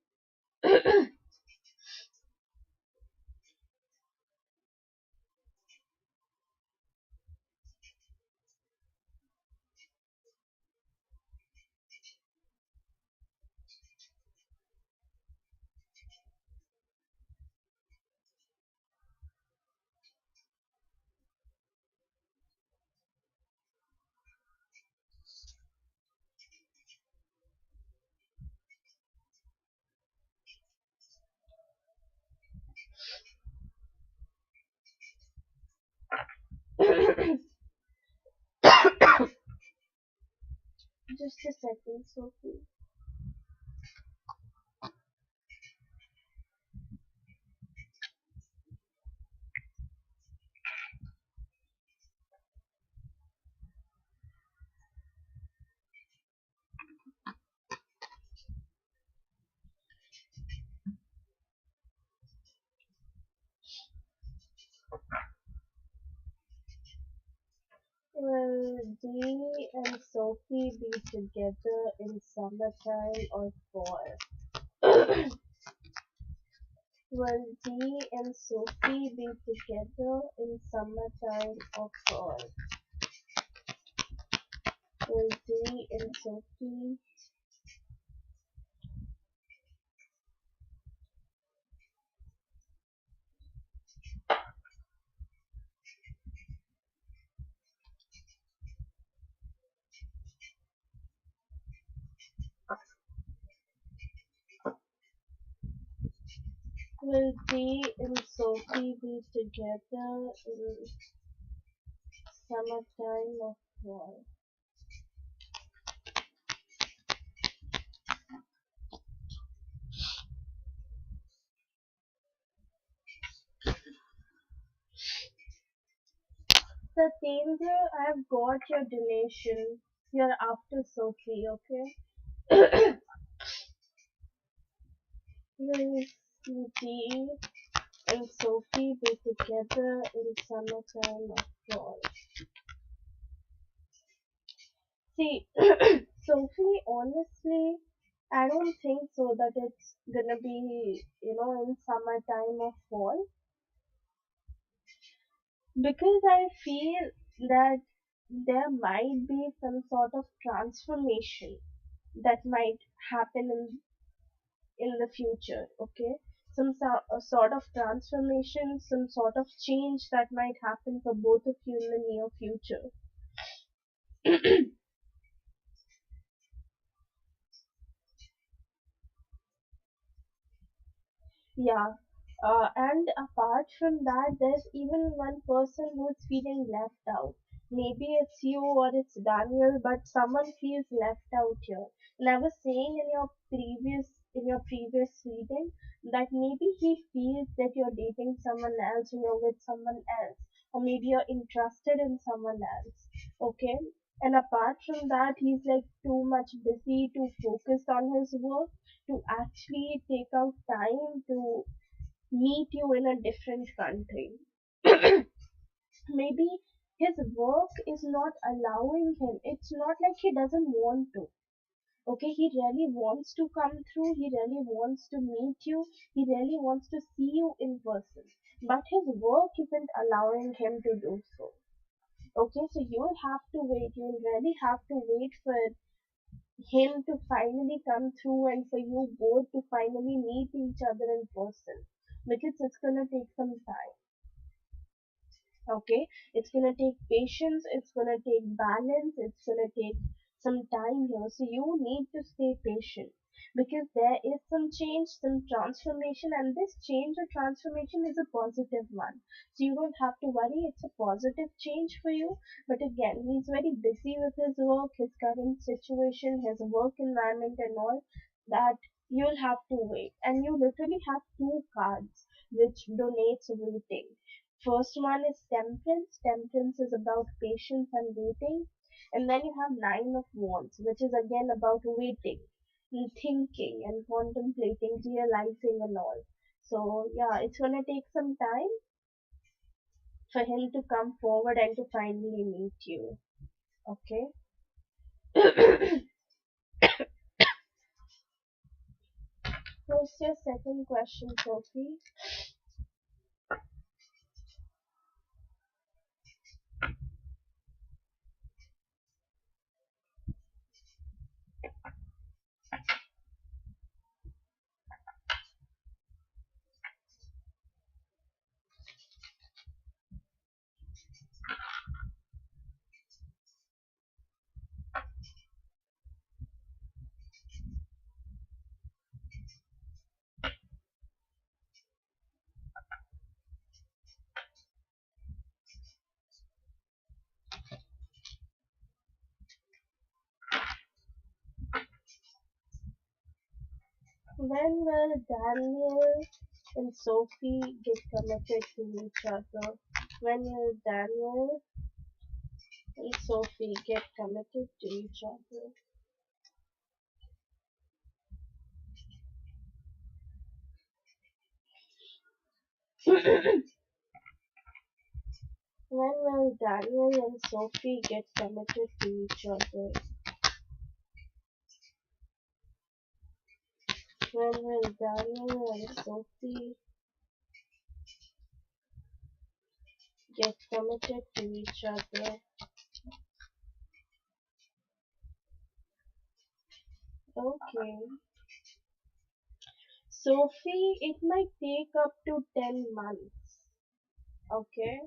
Just a second, Sophie. Will Dee and Sophie be together in summertime or fall? Will Dee and Sophie be together in summertime or fall? Will Dee and Sophie Will Dee and Sophie be together in summertime or fall? Satyendra, I've got your donation. You're after Sophie, okay? Will Dee and Sophie be together in summertime of fall? See, Sophie, honestly, I don't think so that it's gonna be, in summertime or fall, because I feel that there might be some sort of transformation that might happen in the future, okay? A sort of transformation, some sort of change that might happen for both of you in the near future. Yeah. And apart from that, there's even one person who's feeling left out. Maybe it's you or it's Daniel, but someone feels left out here. And I was saying in your previous reading that maybe he feels that you're dating someone else or you're with someone else, or maybe you're interested in someone else. Okay? And apart from that, he's like too much busy, too focused on his work to actually take out time to meet you in a different country. Maybe his work is not allowing him. It's not like he doesn't want to. Okay, he really wants to come through. He really wants to meet you. He really wants to see you in person. But his work isn't allowing him to do so. Okay, so you will have to wait. You will really have to wait for him to finally come through and for you both to finally meet each other in person, because it's gonna take some time. Okay, it's gonna take patience, it's gonna take balance, it's gonna take some time here, so you need to stay patient, because there is some change, some transformation, and this change or transformation is a positive one, so you don't have to worry, it's a positive change for you. But again, he's very busy with his work, his current situation, his work environment and all that. You'll have to wait, and you literally have two cards which donates waiting. First one is temperance. Temperance is about patience and waiting. And then you have nine of wands, which is again about waiting and thinking and contemplating, realizing and all. So yeah, it's gonna take some time for him to come forward and to finally meet you. Okay. What's your second question, Sophie? When will Daniel and Sophie get committed to each other? When will Daniel and Sophie get committed to each other? When will Daniel and Sophie get committed to each other? When will Daniel and Sophie get committed to each other? Okay. Sophie, it might take up to 10 months. Okay.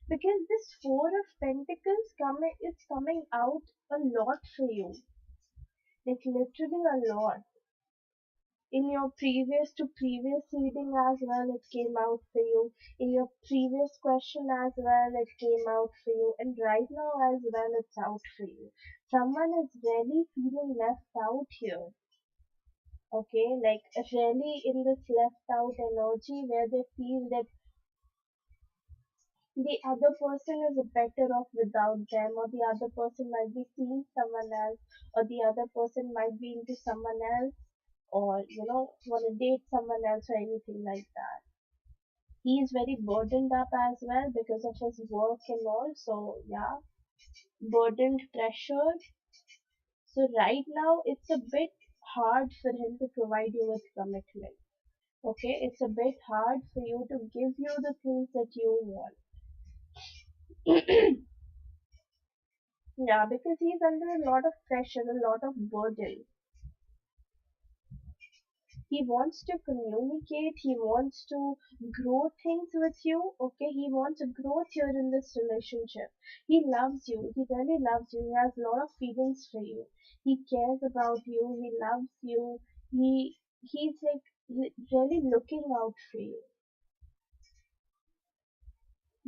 Because this Four of Pentacles it's coming out a lot for you. Like literally a lot. In your previous to previous reading as well, it came out for you. In your previous question as well, it came out for you. And right now as well, it's out for you. Someone is really feeling left out here. Okay, like really in this left out energy where they feel that the other person is better off without them, or the other person might be seeing someone else, or the other person might be into someone else, or want to date someone else or anything like that. He is very burdened up as well because of his work and all. So yeah, burdened, pressured. So right now it's a bit hard for him to provide you with commitment. Okay, it's a bit hard for you to give you the things that you want. Yeah, because he's under a lot of pressure, a lot of burden. He wants to communicate, he wants to grow things with you, okay? He wants a growth here in this relationship. He loves you, he really loves you, he has a lot of feelings for you. He cares about you, he loves you, he's like really looking out for you.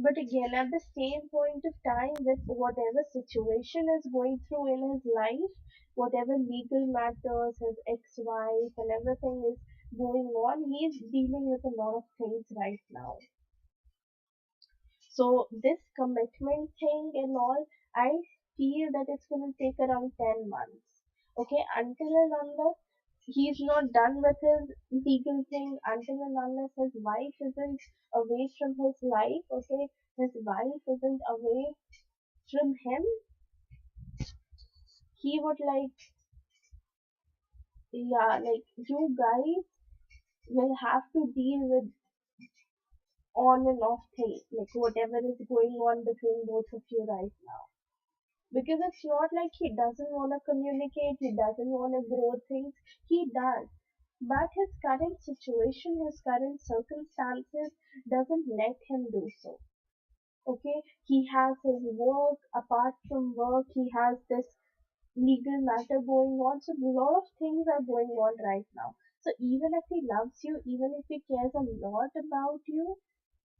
But again, at the same point of time, with whatever situation is going through in his life, whatever legal matters, his ex-wife and everything is going on, he's dealing with a lot of things right now. So this commitment thing and all, I feel that it's going to take around 10 months. Okay, until and unless he's not done with his legal thing, until and unless his wife isn't away from his life, okay, his wife isn't away from him, he would like, yeah, like you guys will have to deal with on and off thing, like whatever is going on between both of you right now. Because it's not like he doesn't want to communicate, he doesn't want to grow things, he does. But his current situation, his current circumstances doesn't let him do so. Okay, he has his work, apart from work, he has this legal matter going on. So a lot of things are going on right now. So even if he loves you, even if he cares a lot about you,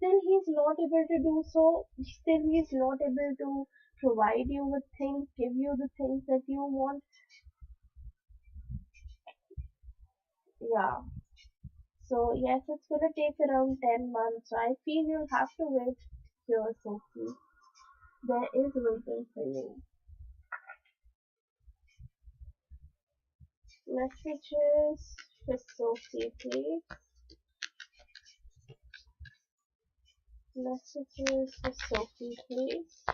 still he's not able to do so. Still he's not able to provide you with things, give you the things that you want. Yeah. So yes, it's gonna take around 10 months. So I feel you'll have to wait here, Sophie. There is waiting for you. Messages for Sophie, please. Messages for Sophie, please.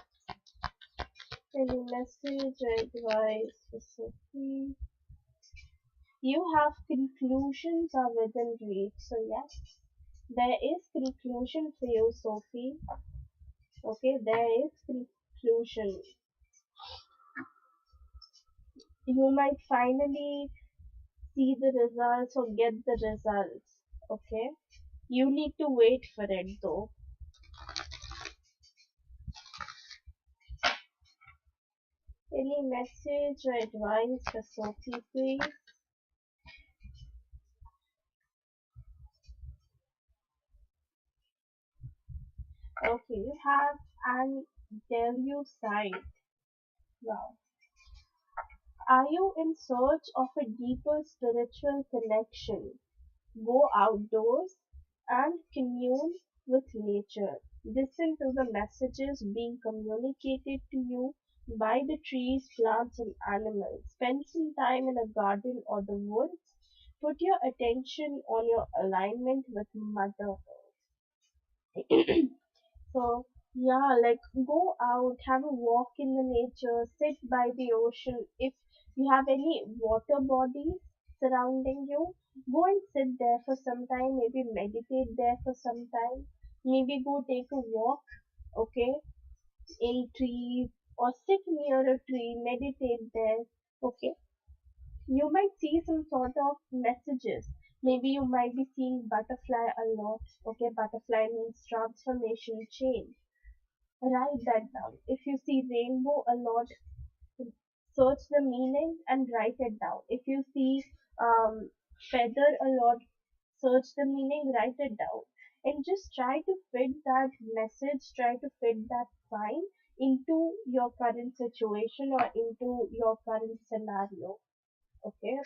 Any message or advice for Sophie? You have conclusions are within reach. So yes, there is conclusion for you, Sophie. Okay, there is conclusion. You might finally see the results or get the results. Okay, you need to wait for it though. Any message or advice for Sophie, please? Okay, you have an debut site. Wow. Are you in search of a deeper spiritual connection? Go outdoors and commune with nature. Listen to the messages being communicated to you by the trees, plants, and animals. Spend some time in a garden or the woods. Put your attention on your alignment with Mother Earth. So, yeah, like go out, have a walk in the nature, sit by the ocean. If you have any water bodies surrounding you, go and sit there for some time, maybe meditate there for some time, maybe go take a walk, okay, in trees or sit near a tree, meditate there, okay. You might see some sort of messages. Maybe you might be seeing butterfly a lot, okay, butterfly means transformation, change. Write that down. If you see rainbow a lot, search the meaning and write it down. If you see feather a lot, search the meaning, write it down. And just try to fit that message, try to fit that sign into your current situation or into your current scenario. Okay?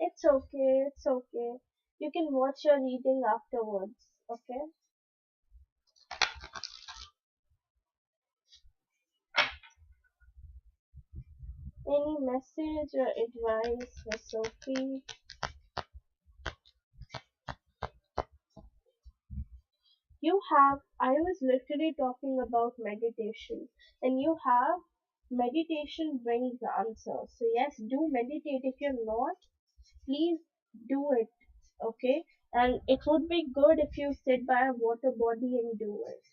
It's okay, it's okay. You can watch your reading afterwards. Okay? Any message or advice for Sophie? I was literally talking about meditation, and you have meditation brings the answer. So, yes, do meditate. If you're not, please do it, okay? And it would be good if you sit by a water body and do it.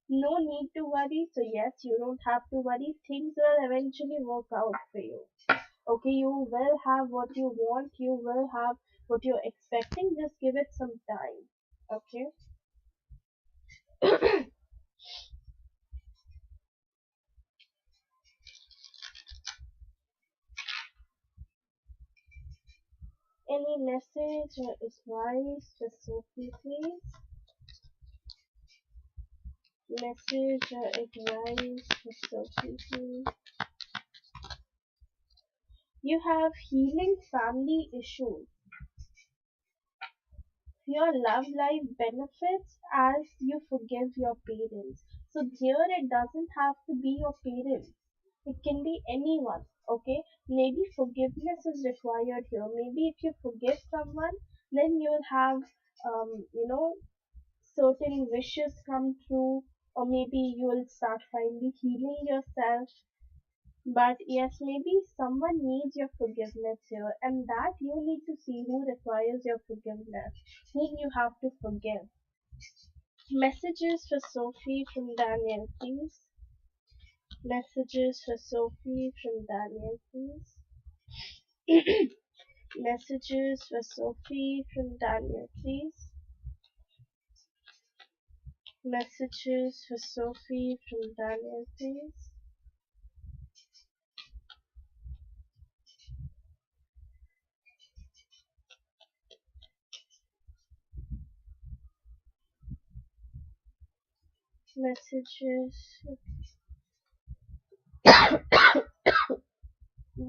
No need to worry. So, yes, you don't have to worry. Things will eventually work out for you. Okay, you will have what you want, you will have what you're expecting. Just give it some time, okay? Any message or advice for Sophie, please? Message or advice for Sophie, please? You have healing family issues. Your love life benefits as you forgive your parents. So here it doesn't have to be your parents. It can be anyone. Okay? Maybe forgiveness is required here. Maybe if you forgive someone, then you'll have certain wishes come true, or maybe you'll start finally healing yourself. But yes, maybe someone needs your forgiveness here, and that you need to see who requires your forgiveness, whom you have to forgive. Messages for Sophie from Daniel, please. Messages for Sophie from Daniel, please. Messages for Sophie from Daniel, please. Messages for Sophie from Daniel, please. Messages.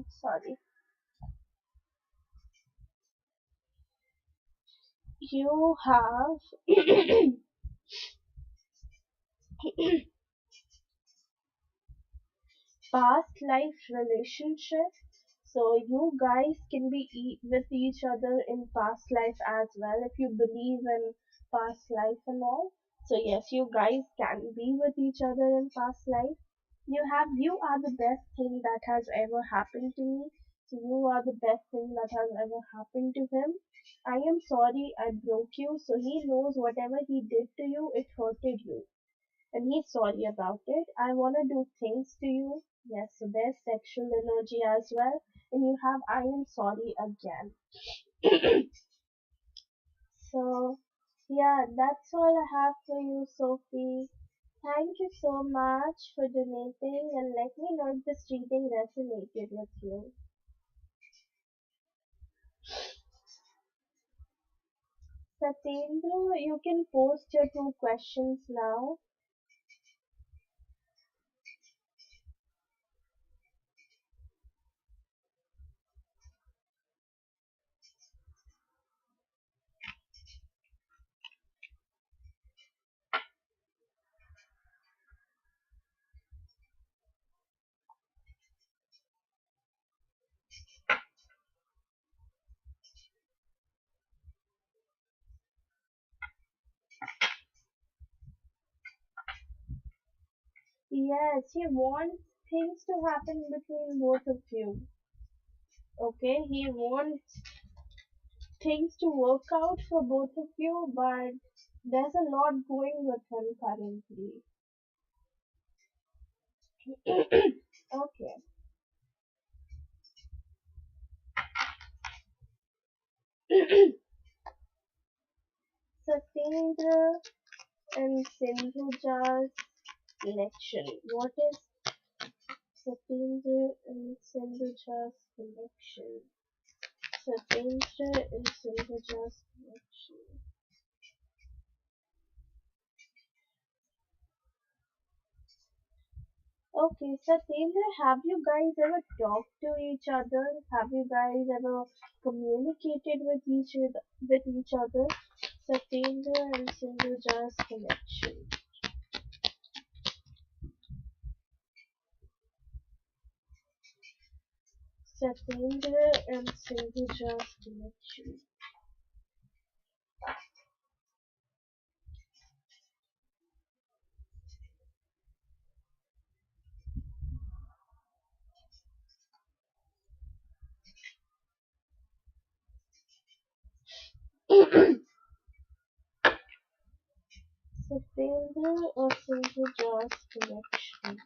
Sorry. You have past life relationship. So you guys can be with each other in past life as well if you believe in past life and all. So yes, you guys can be with each other in past life. You are the best thing that has ever happened to me. So you are the best thing that has ever happened to him. I am sorry I broke you. So he knows whatever he did to you, it hurted you, and he's sorry about it. I want to do things to you. Yes, so there's sexual energy as well. And you have I am sorry again. So, yeah, that's all I have for you, Sophie. Thank you so much for donating, and let me know if this reading resonated with you. Satyendra, you can post your two questions now. Yes, he wants things to happen between both of you. Okay, he wants things to work out for both of you, but there's a lot going with him currently. Okay. Satyendra and Sindhuja's connection. What is Satyendra and Sindhuja's connection? Satyendra and Sindhuja's connection. Okay, Satyendra, have you guys ever talked to each other? Have you guys ever communicated with each other? Satyendra and Sindhuja's connection. Satyendra and Sindhuja's connection. Satyendra or Sindhuja's connection.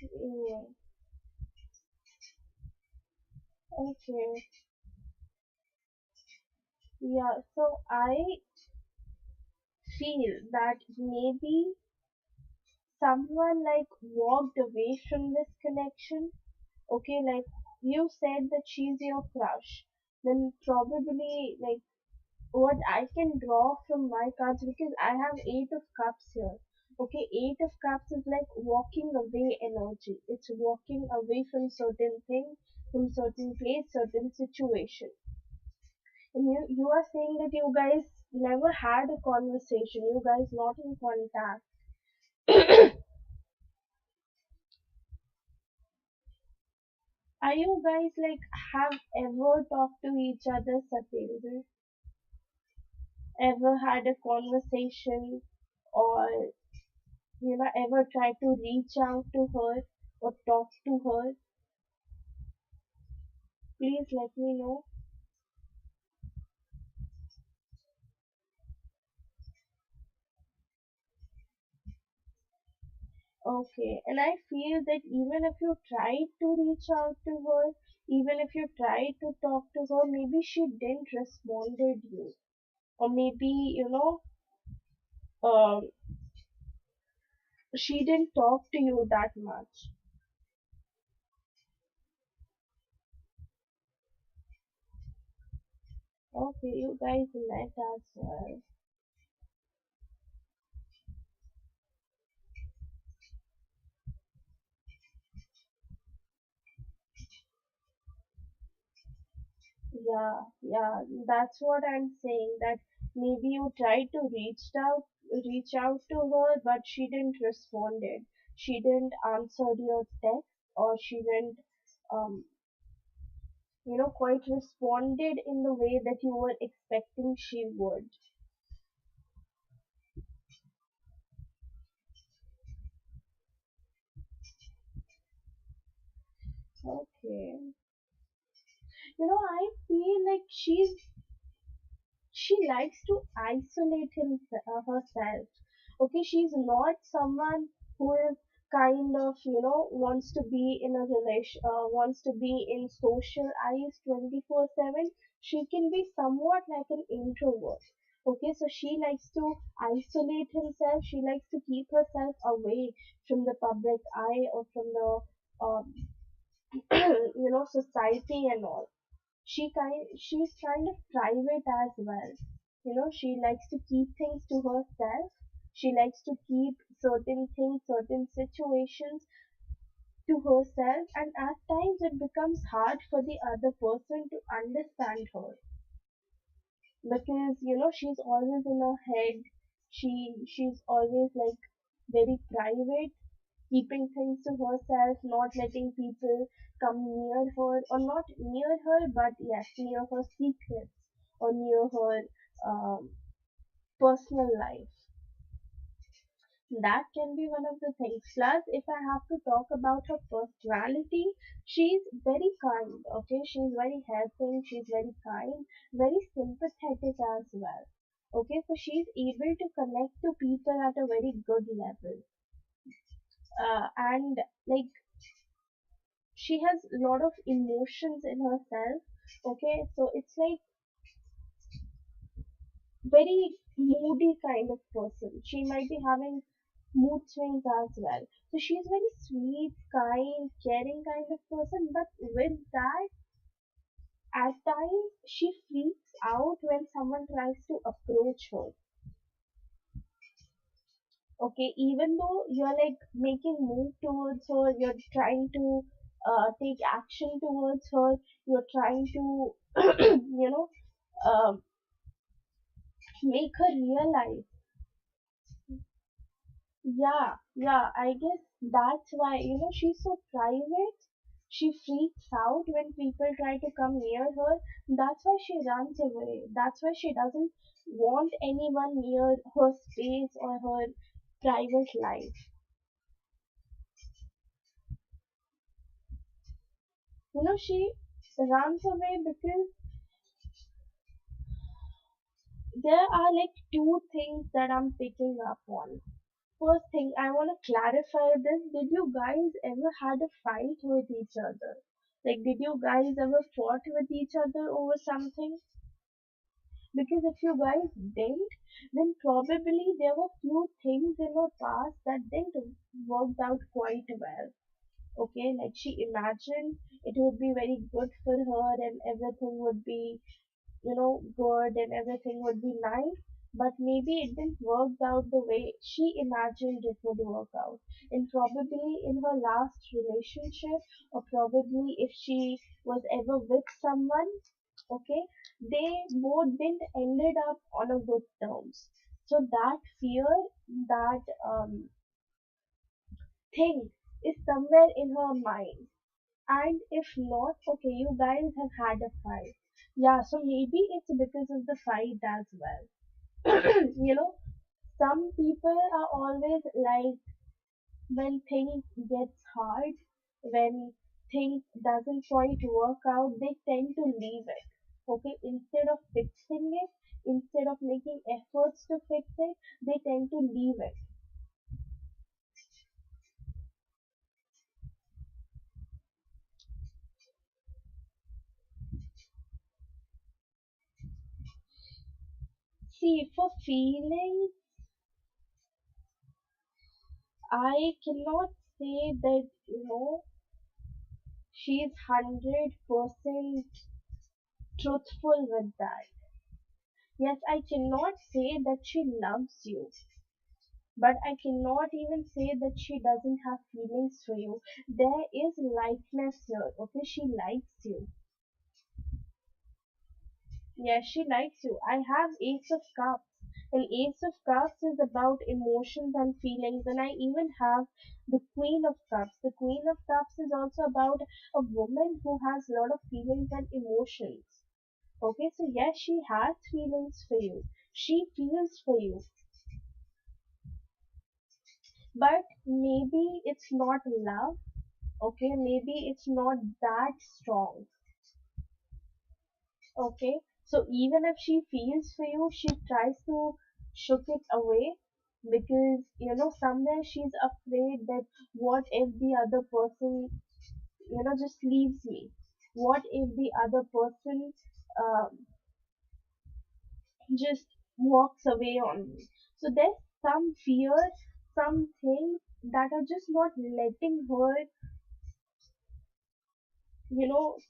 Yeah. Okay. Yeah. So I feel that maybe someone like walked away from this connection. Okay, like you said that she's your crush. Then probably like what I can draw from my cards, because I have eight of cups here. Okay, eight of cups is like walking away energy. It's walking away from certain thing, from certain place, certain situation. And you are saying that you guys never had a conversation. You guys not in contact. Are you guys like have ever talked to each other, Satyendra? Ever had a conversation, or ever tried to reach out to her or talk to her? Please let me know. Okay, and I feel that even if you tried to reach out to her, even if you tried to talk to her, maybe she didn't responded you, or maybe um, she didn't talk to you that much. Okay, you guys met as well. Yeah, yeah, that's what I'm saying. That maybe you tried to reach out to her, but she didn't responded. She didn't answer your text, or she didn't, um, quite responded in the way that you were expecting she would. Okay. I feel like she likes to isolate herself. Okay, she's not someone who is kind of wants to be in a relation, wants to be in social eyes 24/7. She can be somewhat like an introvert. Okay, so she likes to isolate herself. She likes to keep herself away from the public eye, or from the um, society and all. She's kind of private as well. She likes to keep things to herself. She likes to keep certain things, certain situations to herself, and at times it becomes hard for the other person to understand her, because she's always in her head. She's always like very private, keeping things to herself, not letting people come near her, or not near her, but yes, near her secrets, or near her um, personal life. That can be one of the things. Plus, if I have to talk about her personality, she's very kind. Okay, she's very helping, she's very kind, very sympathetic as well. Okay, so she's able to connect to people at a very good level. And like she has a lot of emotions in herself. Okay, so it's like very moody kind of person. She might be having mood swings as well. So she's very sweet, kind, caring kind of person, but with that, at times she freaks out when someone tries to approach her. Okay, even though you're like making move towards her, you're trying to take action towards her, you're trying to, um, make her realize. Yeah, I guess that's why, she's so private. She freaks out when people try to come near her. That's why she runs away. That's why she doesn't want anyone near her space or her private life. She runs away because there are like two things that I'm picking up on. First thing, I want to clarify this. Did you guys ever had a fight with each other? Like, did you guys ever fought with each other over something? Because if you guys didn't, then probably there were few things in her past that didn't work out quite well. Okay, like she imagined it would be very good for her and everything would be, good and everything would be nice, but maybe it didn't work out the way she imagined it would work out. And probably in her last relationship, or probably if she was ever with someone, okay, they both didn't ended up on a good terms. So that fear, that thing is somewhere in her mind. And if not, okay, you guys have had a fight. Yeah, so maybe it's because of the fight as well. Some people are always like, when things gets hard, when things doesn't quite work out, they tend to leave it. Okay, instead of fixing it, instead of making efforts to fix it, they tend to leave it. See, for feelings, I cannot say that, she's 100% truthful with that. Yes, I cannot say that she loves you, but I cannot even say that she doesn't have feelings for you. There is likeness here, okay? She likes you. Yes, she likes you. I have Ace of Cups. And Ace of Cups is about emotions and feelings. And I even have the Queen of Cups. The Queen of Cups is also about a woman who has a lot of feelings and emotions. Okay, so yes, she has feelings for you. She feels for you. But maybe it's not love. Okay, maybe it's not that strong. Okay, so even if she feels for you, she tries to shook it away because somewhere she's afraid that what if the other person just leaves me? What if the other person just walks away on me? So there's some fears, some things that are just not letting her,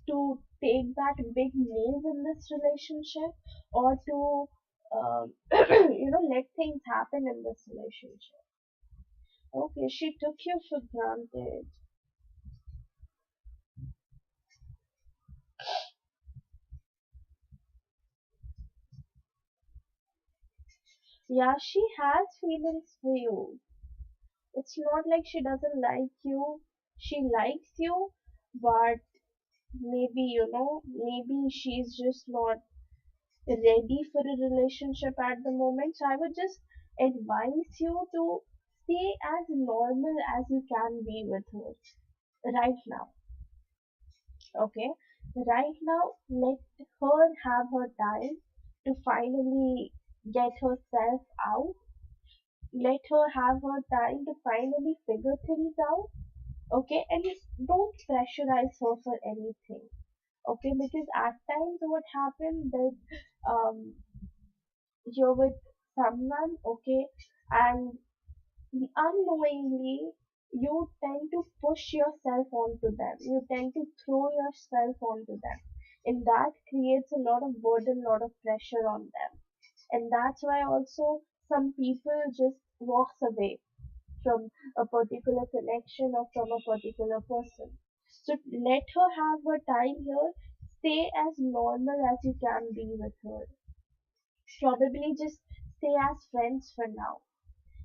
to take that big move in this relationship, or to, let things happen in this relationship. Okay, she took you for granted. Yeah, she has feelings for you. It's not like she doesn't like you. She likes you, but maybe, maybe she's just not ready for a relationship at the moment. So I would just advise you to stay as normal as you can be with her right now. Okay, right now let her have her time to finally get herself out. Let her have her time to finally figure things out. Okay, and don't pressurize her for anything. Okay, because at times what happens that um you're with someone, okay, and unknowingly, you tend to push yourself onto them. You tend to throw yourself onto them. And that creates a lot of burden, a lot of pressure on them. And that's why also some people just walks away from a particular connection or from a particular person. So let her have her time here. Stay as normal as you can be with her. Probably just stay as friends for now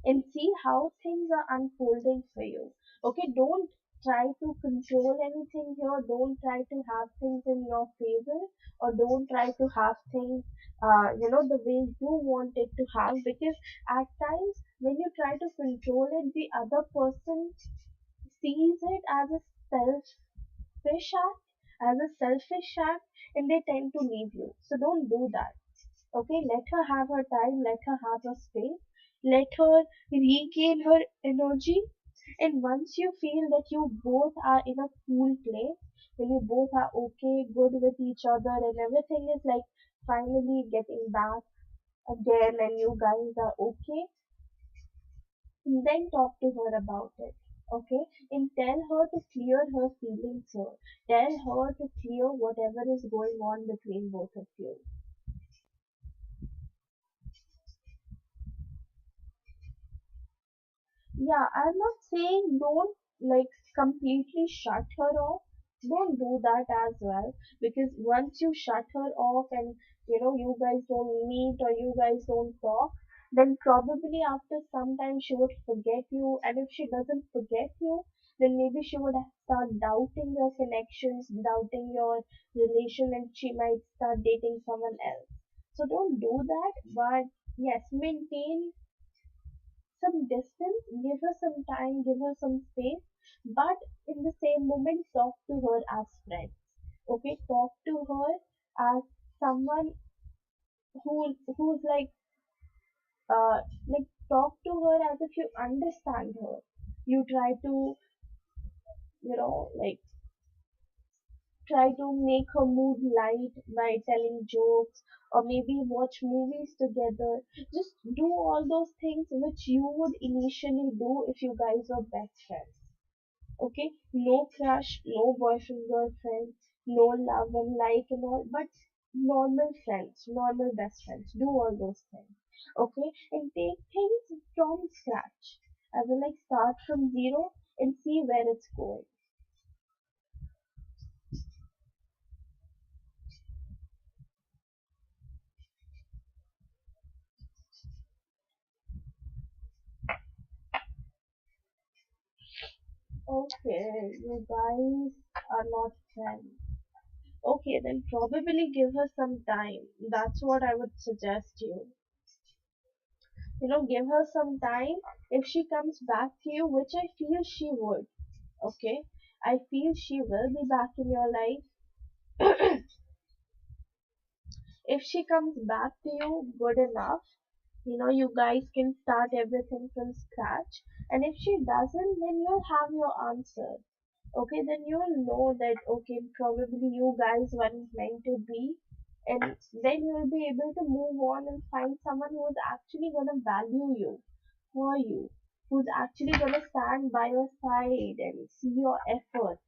and see how things are unfolding for you. Okay, don't try to control anything here. Don't try to have things in your favor, or don't try to have things, the way you want it to have. Because at times when you try to control it, the other person sees it as a selfish act, and they tend to leave you. So don't do that. Okay, let her have her time, let her have her space, let her regain her energy. And once you feel that you both are in a cool place, when you both are okay, good with each other, and everything is like finally getting back again, and you guys are okay, then talk to her about it. Okay, and tell her to clear her feelings here. Tell her to clear whatever is going on between both of you. Yeah, I'm not saying don't like completely shut her off. Don't do that as well, because once you shut her off and you guys don't meet or you guys don't talk, then probably after some time she would forget you. And if she doesn't forget you, then maybe she would start doubting your connections, doubting your relation, and she might start dating someone else. So don't do that, but yes, maintain some distance, give her some time, give her some space, but in the same moment, talk to her as friends. Okay, talk to her as someone who's like talk to her as if you understand her. You try to like try to make her mood light by telling jokes, or maybe watch movies together. Just do all those things which you would initially do if you guys were best friends. Okay, no crush, no boyfriend, girlfriend, no love and like and all, but normal friends, normal best friends. Do all those things. Okay, and take things from scratch. As in, like, start from zero and see where it's going. Okay, you guys are not friends. Okay, then probably give her some time. That's what I would suggest you. Give her some time. If she comes back to you, which I feel she would, okay, I feel she will be back in your life. If she comes back to you, good enough. You guys can start everything from scratch. And if she doesn't, then you'll have your answer. Okay, then you'll know that, okay, probably you guys weren't meant to be. And then you'll be able to move on and find someone who's actually going to value you for you, who's actually going to stand by your side and see your efforts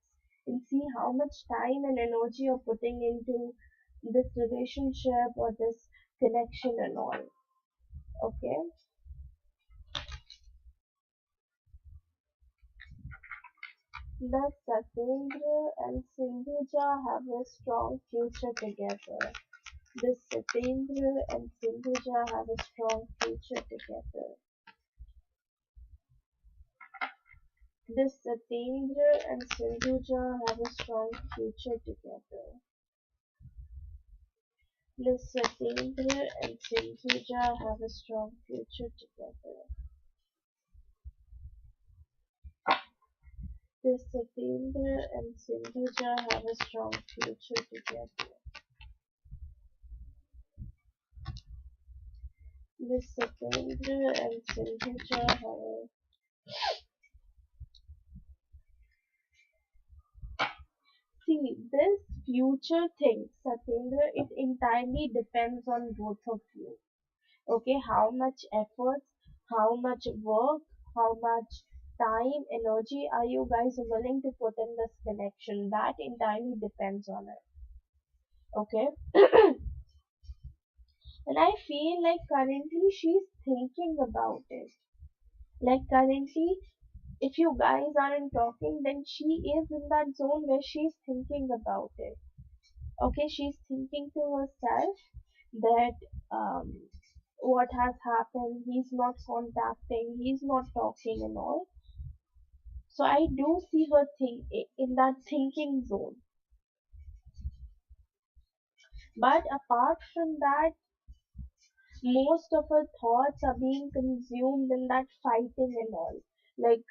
and see how much time and energy you're putting into this relationship or this connection and all. Okay, the Satyendra and Sindhuja have a strong future together. The Satyendra and Sindhuja have a strong future together. The Satyendra and Sindhuja have a strong future together. The Satyendra and Sindhuja have a strong future together. The Satyendra and Sindhuja have a strong future together. The Satyendra and Sindhuja have a See, this future thing, Satyendra, it entirely depends on both of you. Okay, how much efforts, how much work, how much time, energy are you guys willing to put in this connection? That entirely depends on it. Okay? And I feel like currently she's thinking about it. Like currently, if you guys aren't talking, then she is in that zone where she's thinking about it. Okay, she's thinking to herself that um, what has happened, he's not contacting, he's not talking and all. So I do see her in that thinking zone. But apart from that, most of her thoughts are being consumed in that fighting and all. Like,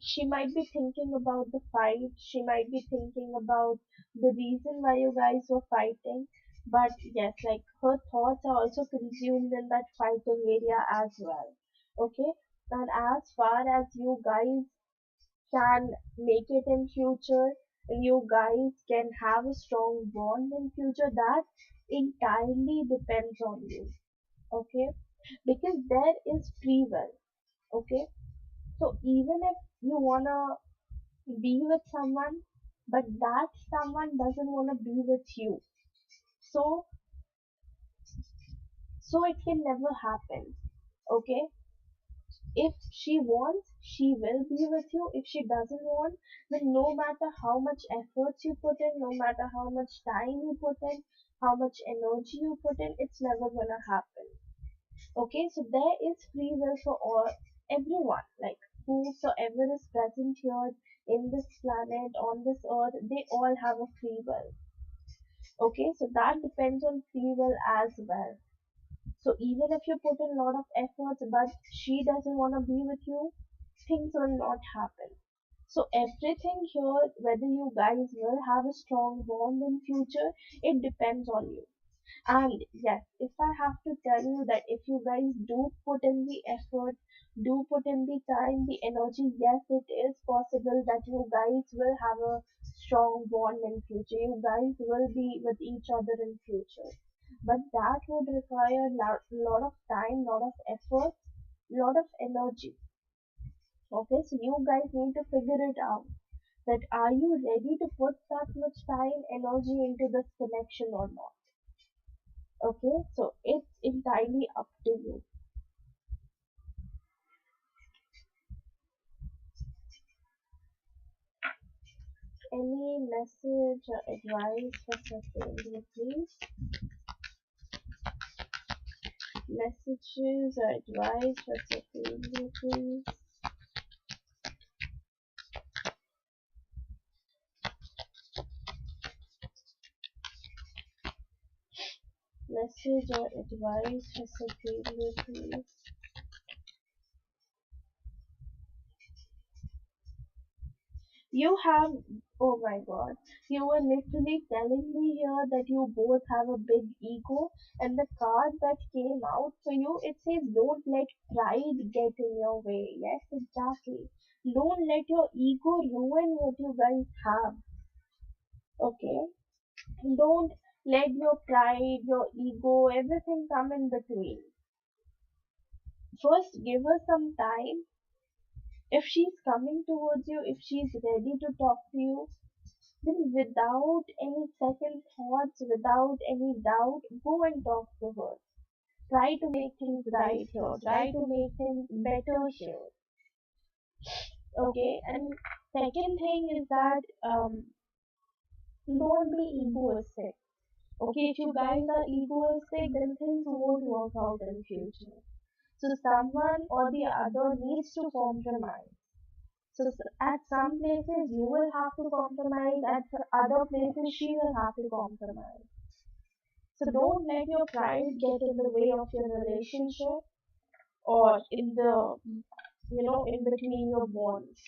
she might be thinking about the fight, she might be thinking about the reason why you guys were fighting. But yes, like her thoughts are also consumed in that fighting area as well. Okay? And as far as you guys can make it in future, and you guys can have a strong bond in future, that entirely depends on you. Okay, because there is free will. Okay, so even if you wanna be with someone, but that someone doesn't wanna be with you, so it can never happen. Okay, if she wants, she will be with you. If she doesn't want, then no matter how much efforts you put in, no matter how much time you put in, how much energy you put in, it's never gonna happen. Okay, so there is free will for all, everyone, like whosoever is present here in this planet, on this earth, they all have a free will. Okay, so that depends on free will as well. So even if you put in a lot of efforts, but she doesn't want to be with you, things will not happen. So everything here, whether you guys will have a strong bond in future, it depends on you. And yes, if I have to tell you that if you guys do put in the effort, do put in the time, the energy, yes, it is possible that you guys will have a strong bond in future. You guys will be with each other in future. But that would require lot of time, lot of effort, lot of energy. Okay, so you guys need to figure it out. That are you ready to put that much time, energy into this connection or not? Okay, so it's entirely up to you. Any message or advice for Saturday, please? Messages or advice for Saturday, please? Message or advice for Saturday, please? You have, oh my god, you were literally telling me here that you both have a big ego, and the card that came out for you, it says don't let pride get in your way. Yes, exactly. Don't let your ego ruin what you guys have. Okay? Don't let your pride, your ego, everything come in between. First, give her some time. If she's coming towards you, if she's ready to talk to you, then without any second thoughts, without any doubt, go and talk to her. Try to make things right here. Try to make things better here. Okay, and second thing is that don't be egoistic. Okay, if you guys are egoistic, then things won't work out in future. So someone or the other needs to compromise. So at some places you will have to compromise, at other places she will have to compromise. So don't let your pride get in the way of your relationship or in the, in between your bonds.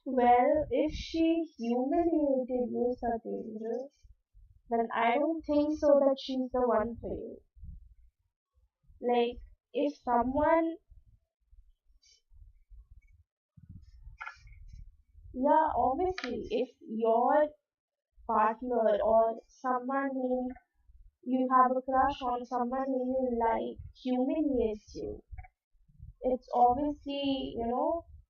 Well, if she humiliated you, Satyendra, then I don't think so that she's the one for you. Like, if someone, yeah, obviously, if your partner or someone who you have a crush on someone who you like humiliates you, it's obviously,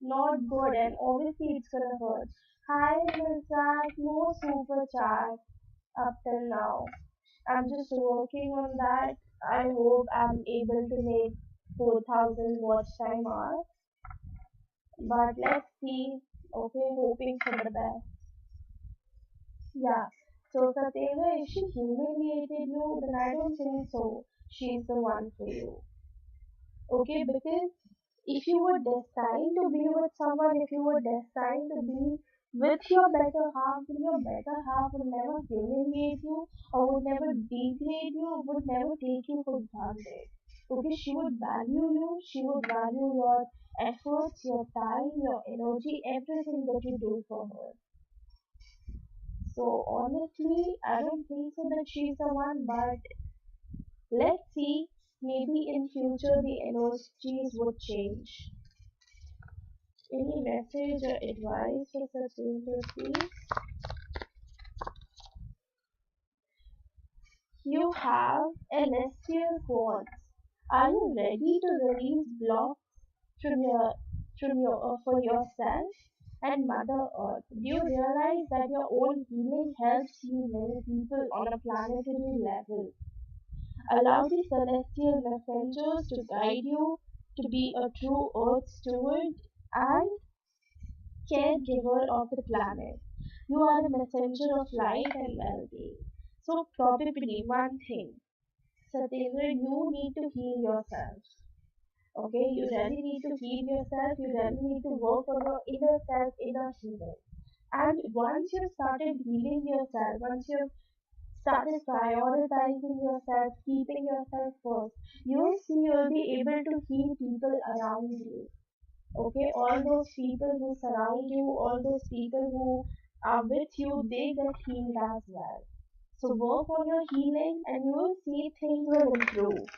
not good, and obviously it's gonna hurt. Hi, Mizak, no super chat up till now. I'm just working on that. I hope I'm able to make 4,000 watch time hours. But let's see. Okay, hoping for the best. Yeah. So Satyendra, if she humiliated you, then I don't think so. She's the one for you. Okay, because if you were destined to be with someone, if you were destined to be with your better half, then your better half would never humiliate you or would never degrade you, would never take you for granted. Okay, she would value you, she would value your efforts, your time, your energy, everything that you do for her. So honestly, I don't think so that she's the one, but let's see. Maybe in future the energies would change. Any message or advice for such interesting? You have celestial quartz. Are you ready to release blocks from your for yourself and Mother Earth? Do you realize that your own healing helps you many people on a planetary level? Allow the celestial messengers to guide you to be a true Earth steward and caregiver of the planet. You are the messenger of light and well-being. So probably one thing, Satyendra, you need to heal yourself. Okay, you really need to heal yourself. You really need to work on your inner self, inner healing. And once you've started healing yourself, once you've started prioritizing yourself, keeping yourself first, you'll see you'll be able to heal people around you. Okay, all those people who surround you, all those people who are with you, they get healed as well. So work on your healing and you will see things will improve.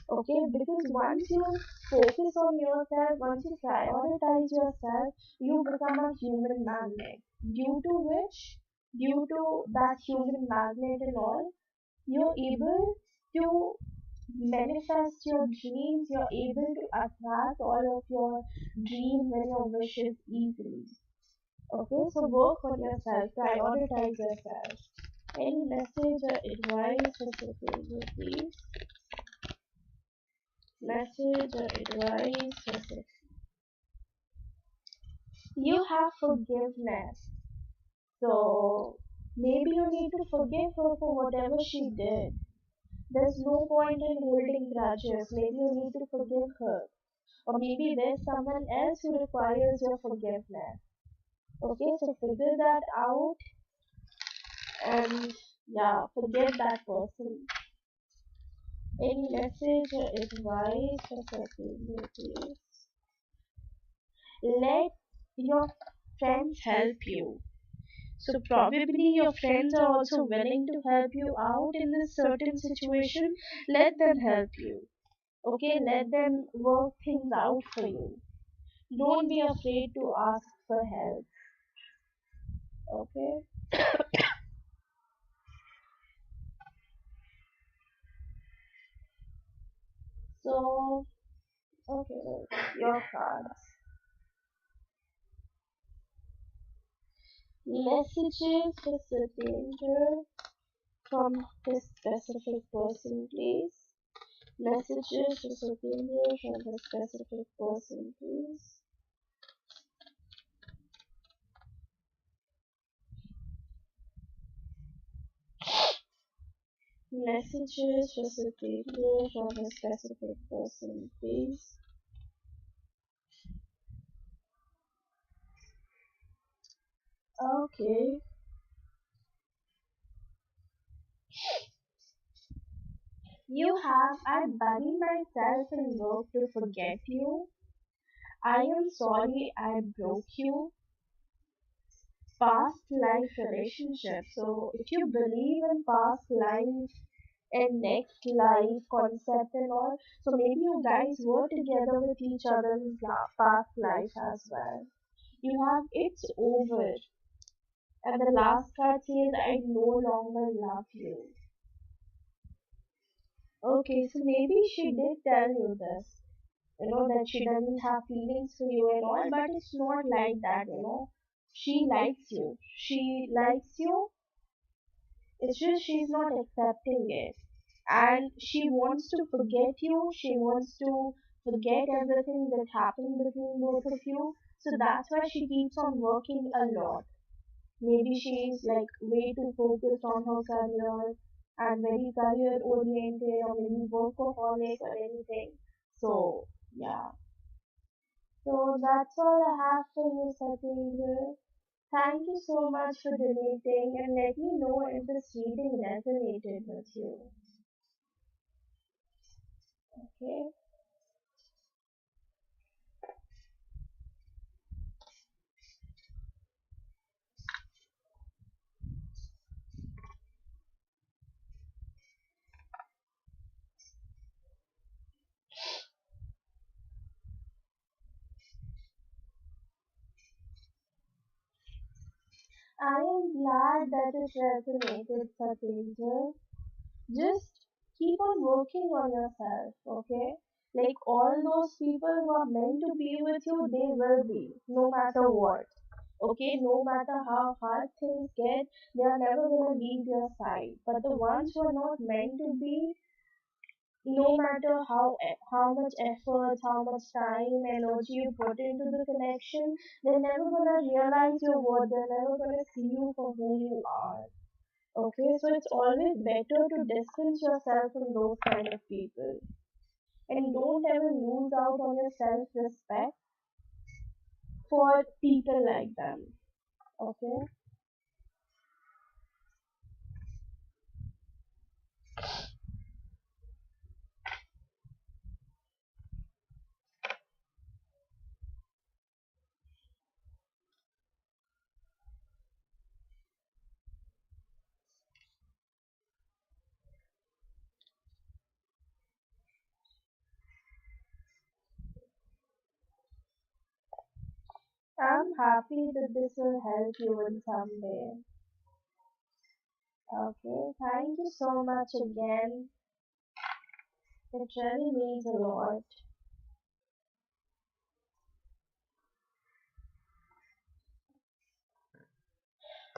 Okay, because once you focus on yourself, once you prioritize yourself, you become a human magnet. Due to which, due to that human magnet and all, you're able to manifest your dreams, you're able to attract all of your dreams and your wishes easily. Okay, so work on yourself, prioritize yourself. Any message or advice for Satyendra, please? Message or advice for Satyendra. You have forgiveness. So maybe you need to forgive her for whatever she did. There's no point in holding grudges. Maybe you need to forgive her. Or maybe there's someone else who requires your forgiveness. Okay, so figure that out and yeah, forget that person. Any message or advice for Satyendra, please? Let your friends help you. So probably your friends are also willing to help you out in this certain situation. Let them help you. Okay, let them work things out for you. Don't be afraid to ask for help. Okay. So okay, your cards. Messages for Satyendra from this specific person, please. Messages for Satyendra from the specific person, please. Messages for Satyendra from the specific person, please. Okay. You have I bury myself in work to forget you. I am sorry I broke you. Past life relationship. So if you believe in past life and next life concept and all, so maybe you guys were together with each other in past life as well. You have it's over. And the last card says I no longer love you. Okay, so maybe she did tell you this, that she doesn't have feelings for you and all, but it's not like that. She likes you. She likes you. It's just she's not accepting it. And she wants to forget you. She wants to forget everything that happened between both of you. So that's why she keeps on working a lot. Maybe she's like way too focused on her career and very career oriented or maybe workaholic or anything. So yeah. So that's all I have for you, Satya. Thank you so much for donating and let me know if this reading resonated with you. Okay. I am glad that it resonated, Satya. Just keep on working on yourself, okay? Like all those people who are meant to be with you, they will be, no matter what. Okay, no matter how hard things get, they are never gonna leave your side. But the ones who are not meant to be, no matter how much effort, how much time, energy you put into the connection, they're never gonna realize your worth. They're never gonna see you for who you are. Okay, so it's always better to distance yourself from those kind of people. And don't ever lose out on your self respect for people like them. Okay? I'm happy that this will help you in some way. Okay, thank you so much again. It really means a lot.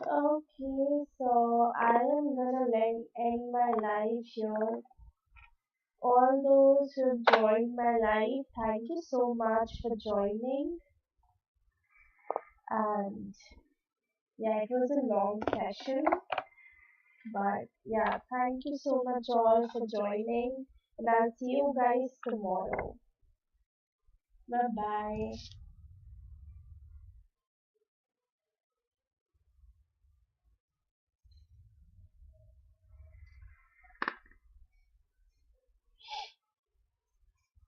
Okay, so I am gonna end my life here. All those who have joined my life, thank you so much for joining. And yeah, it was a long session, but yeah, thank you so much all for joining. And I'll see you guys tomorrow. Bye bye.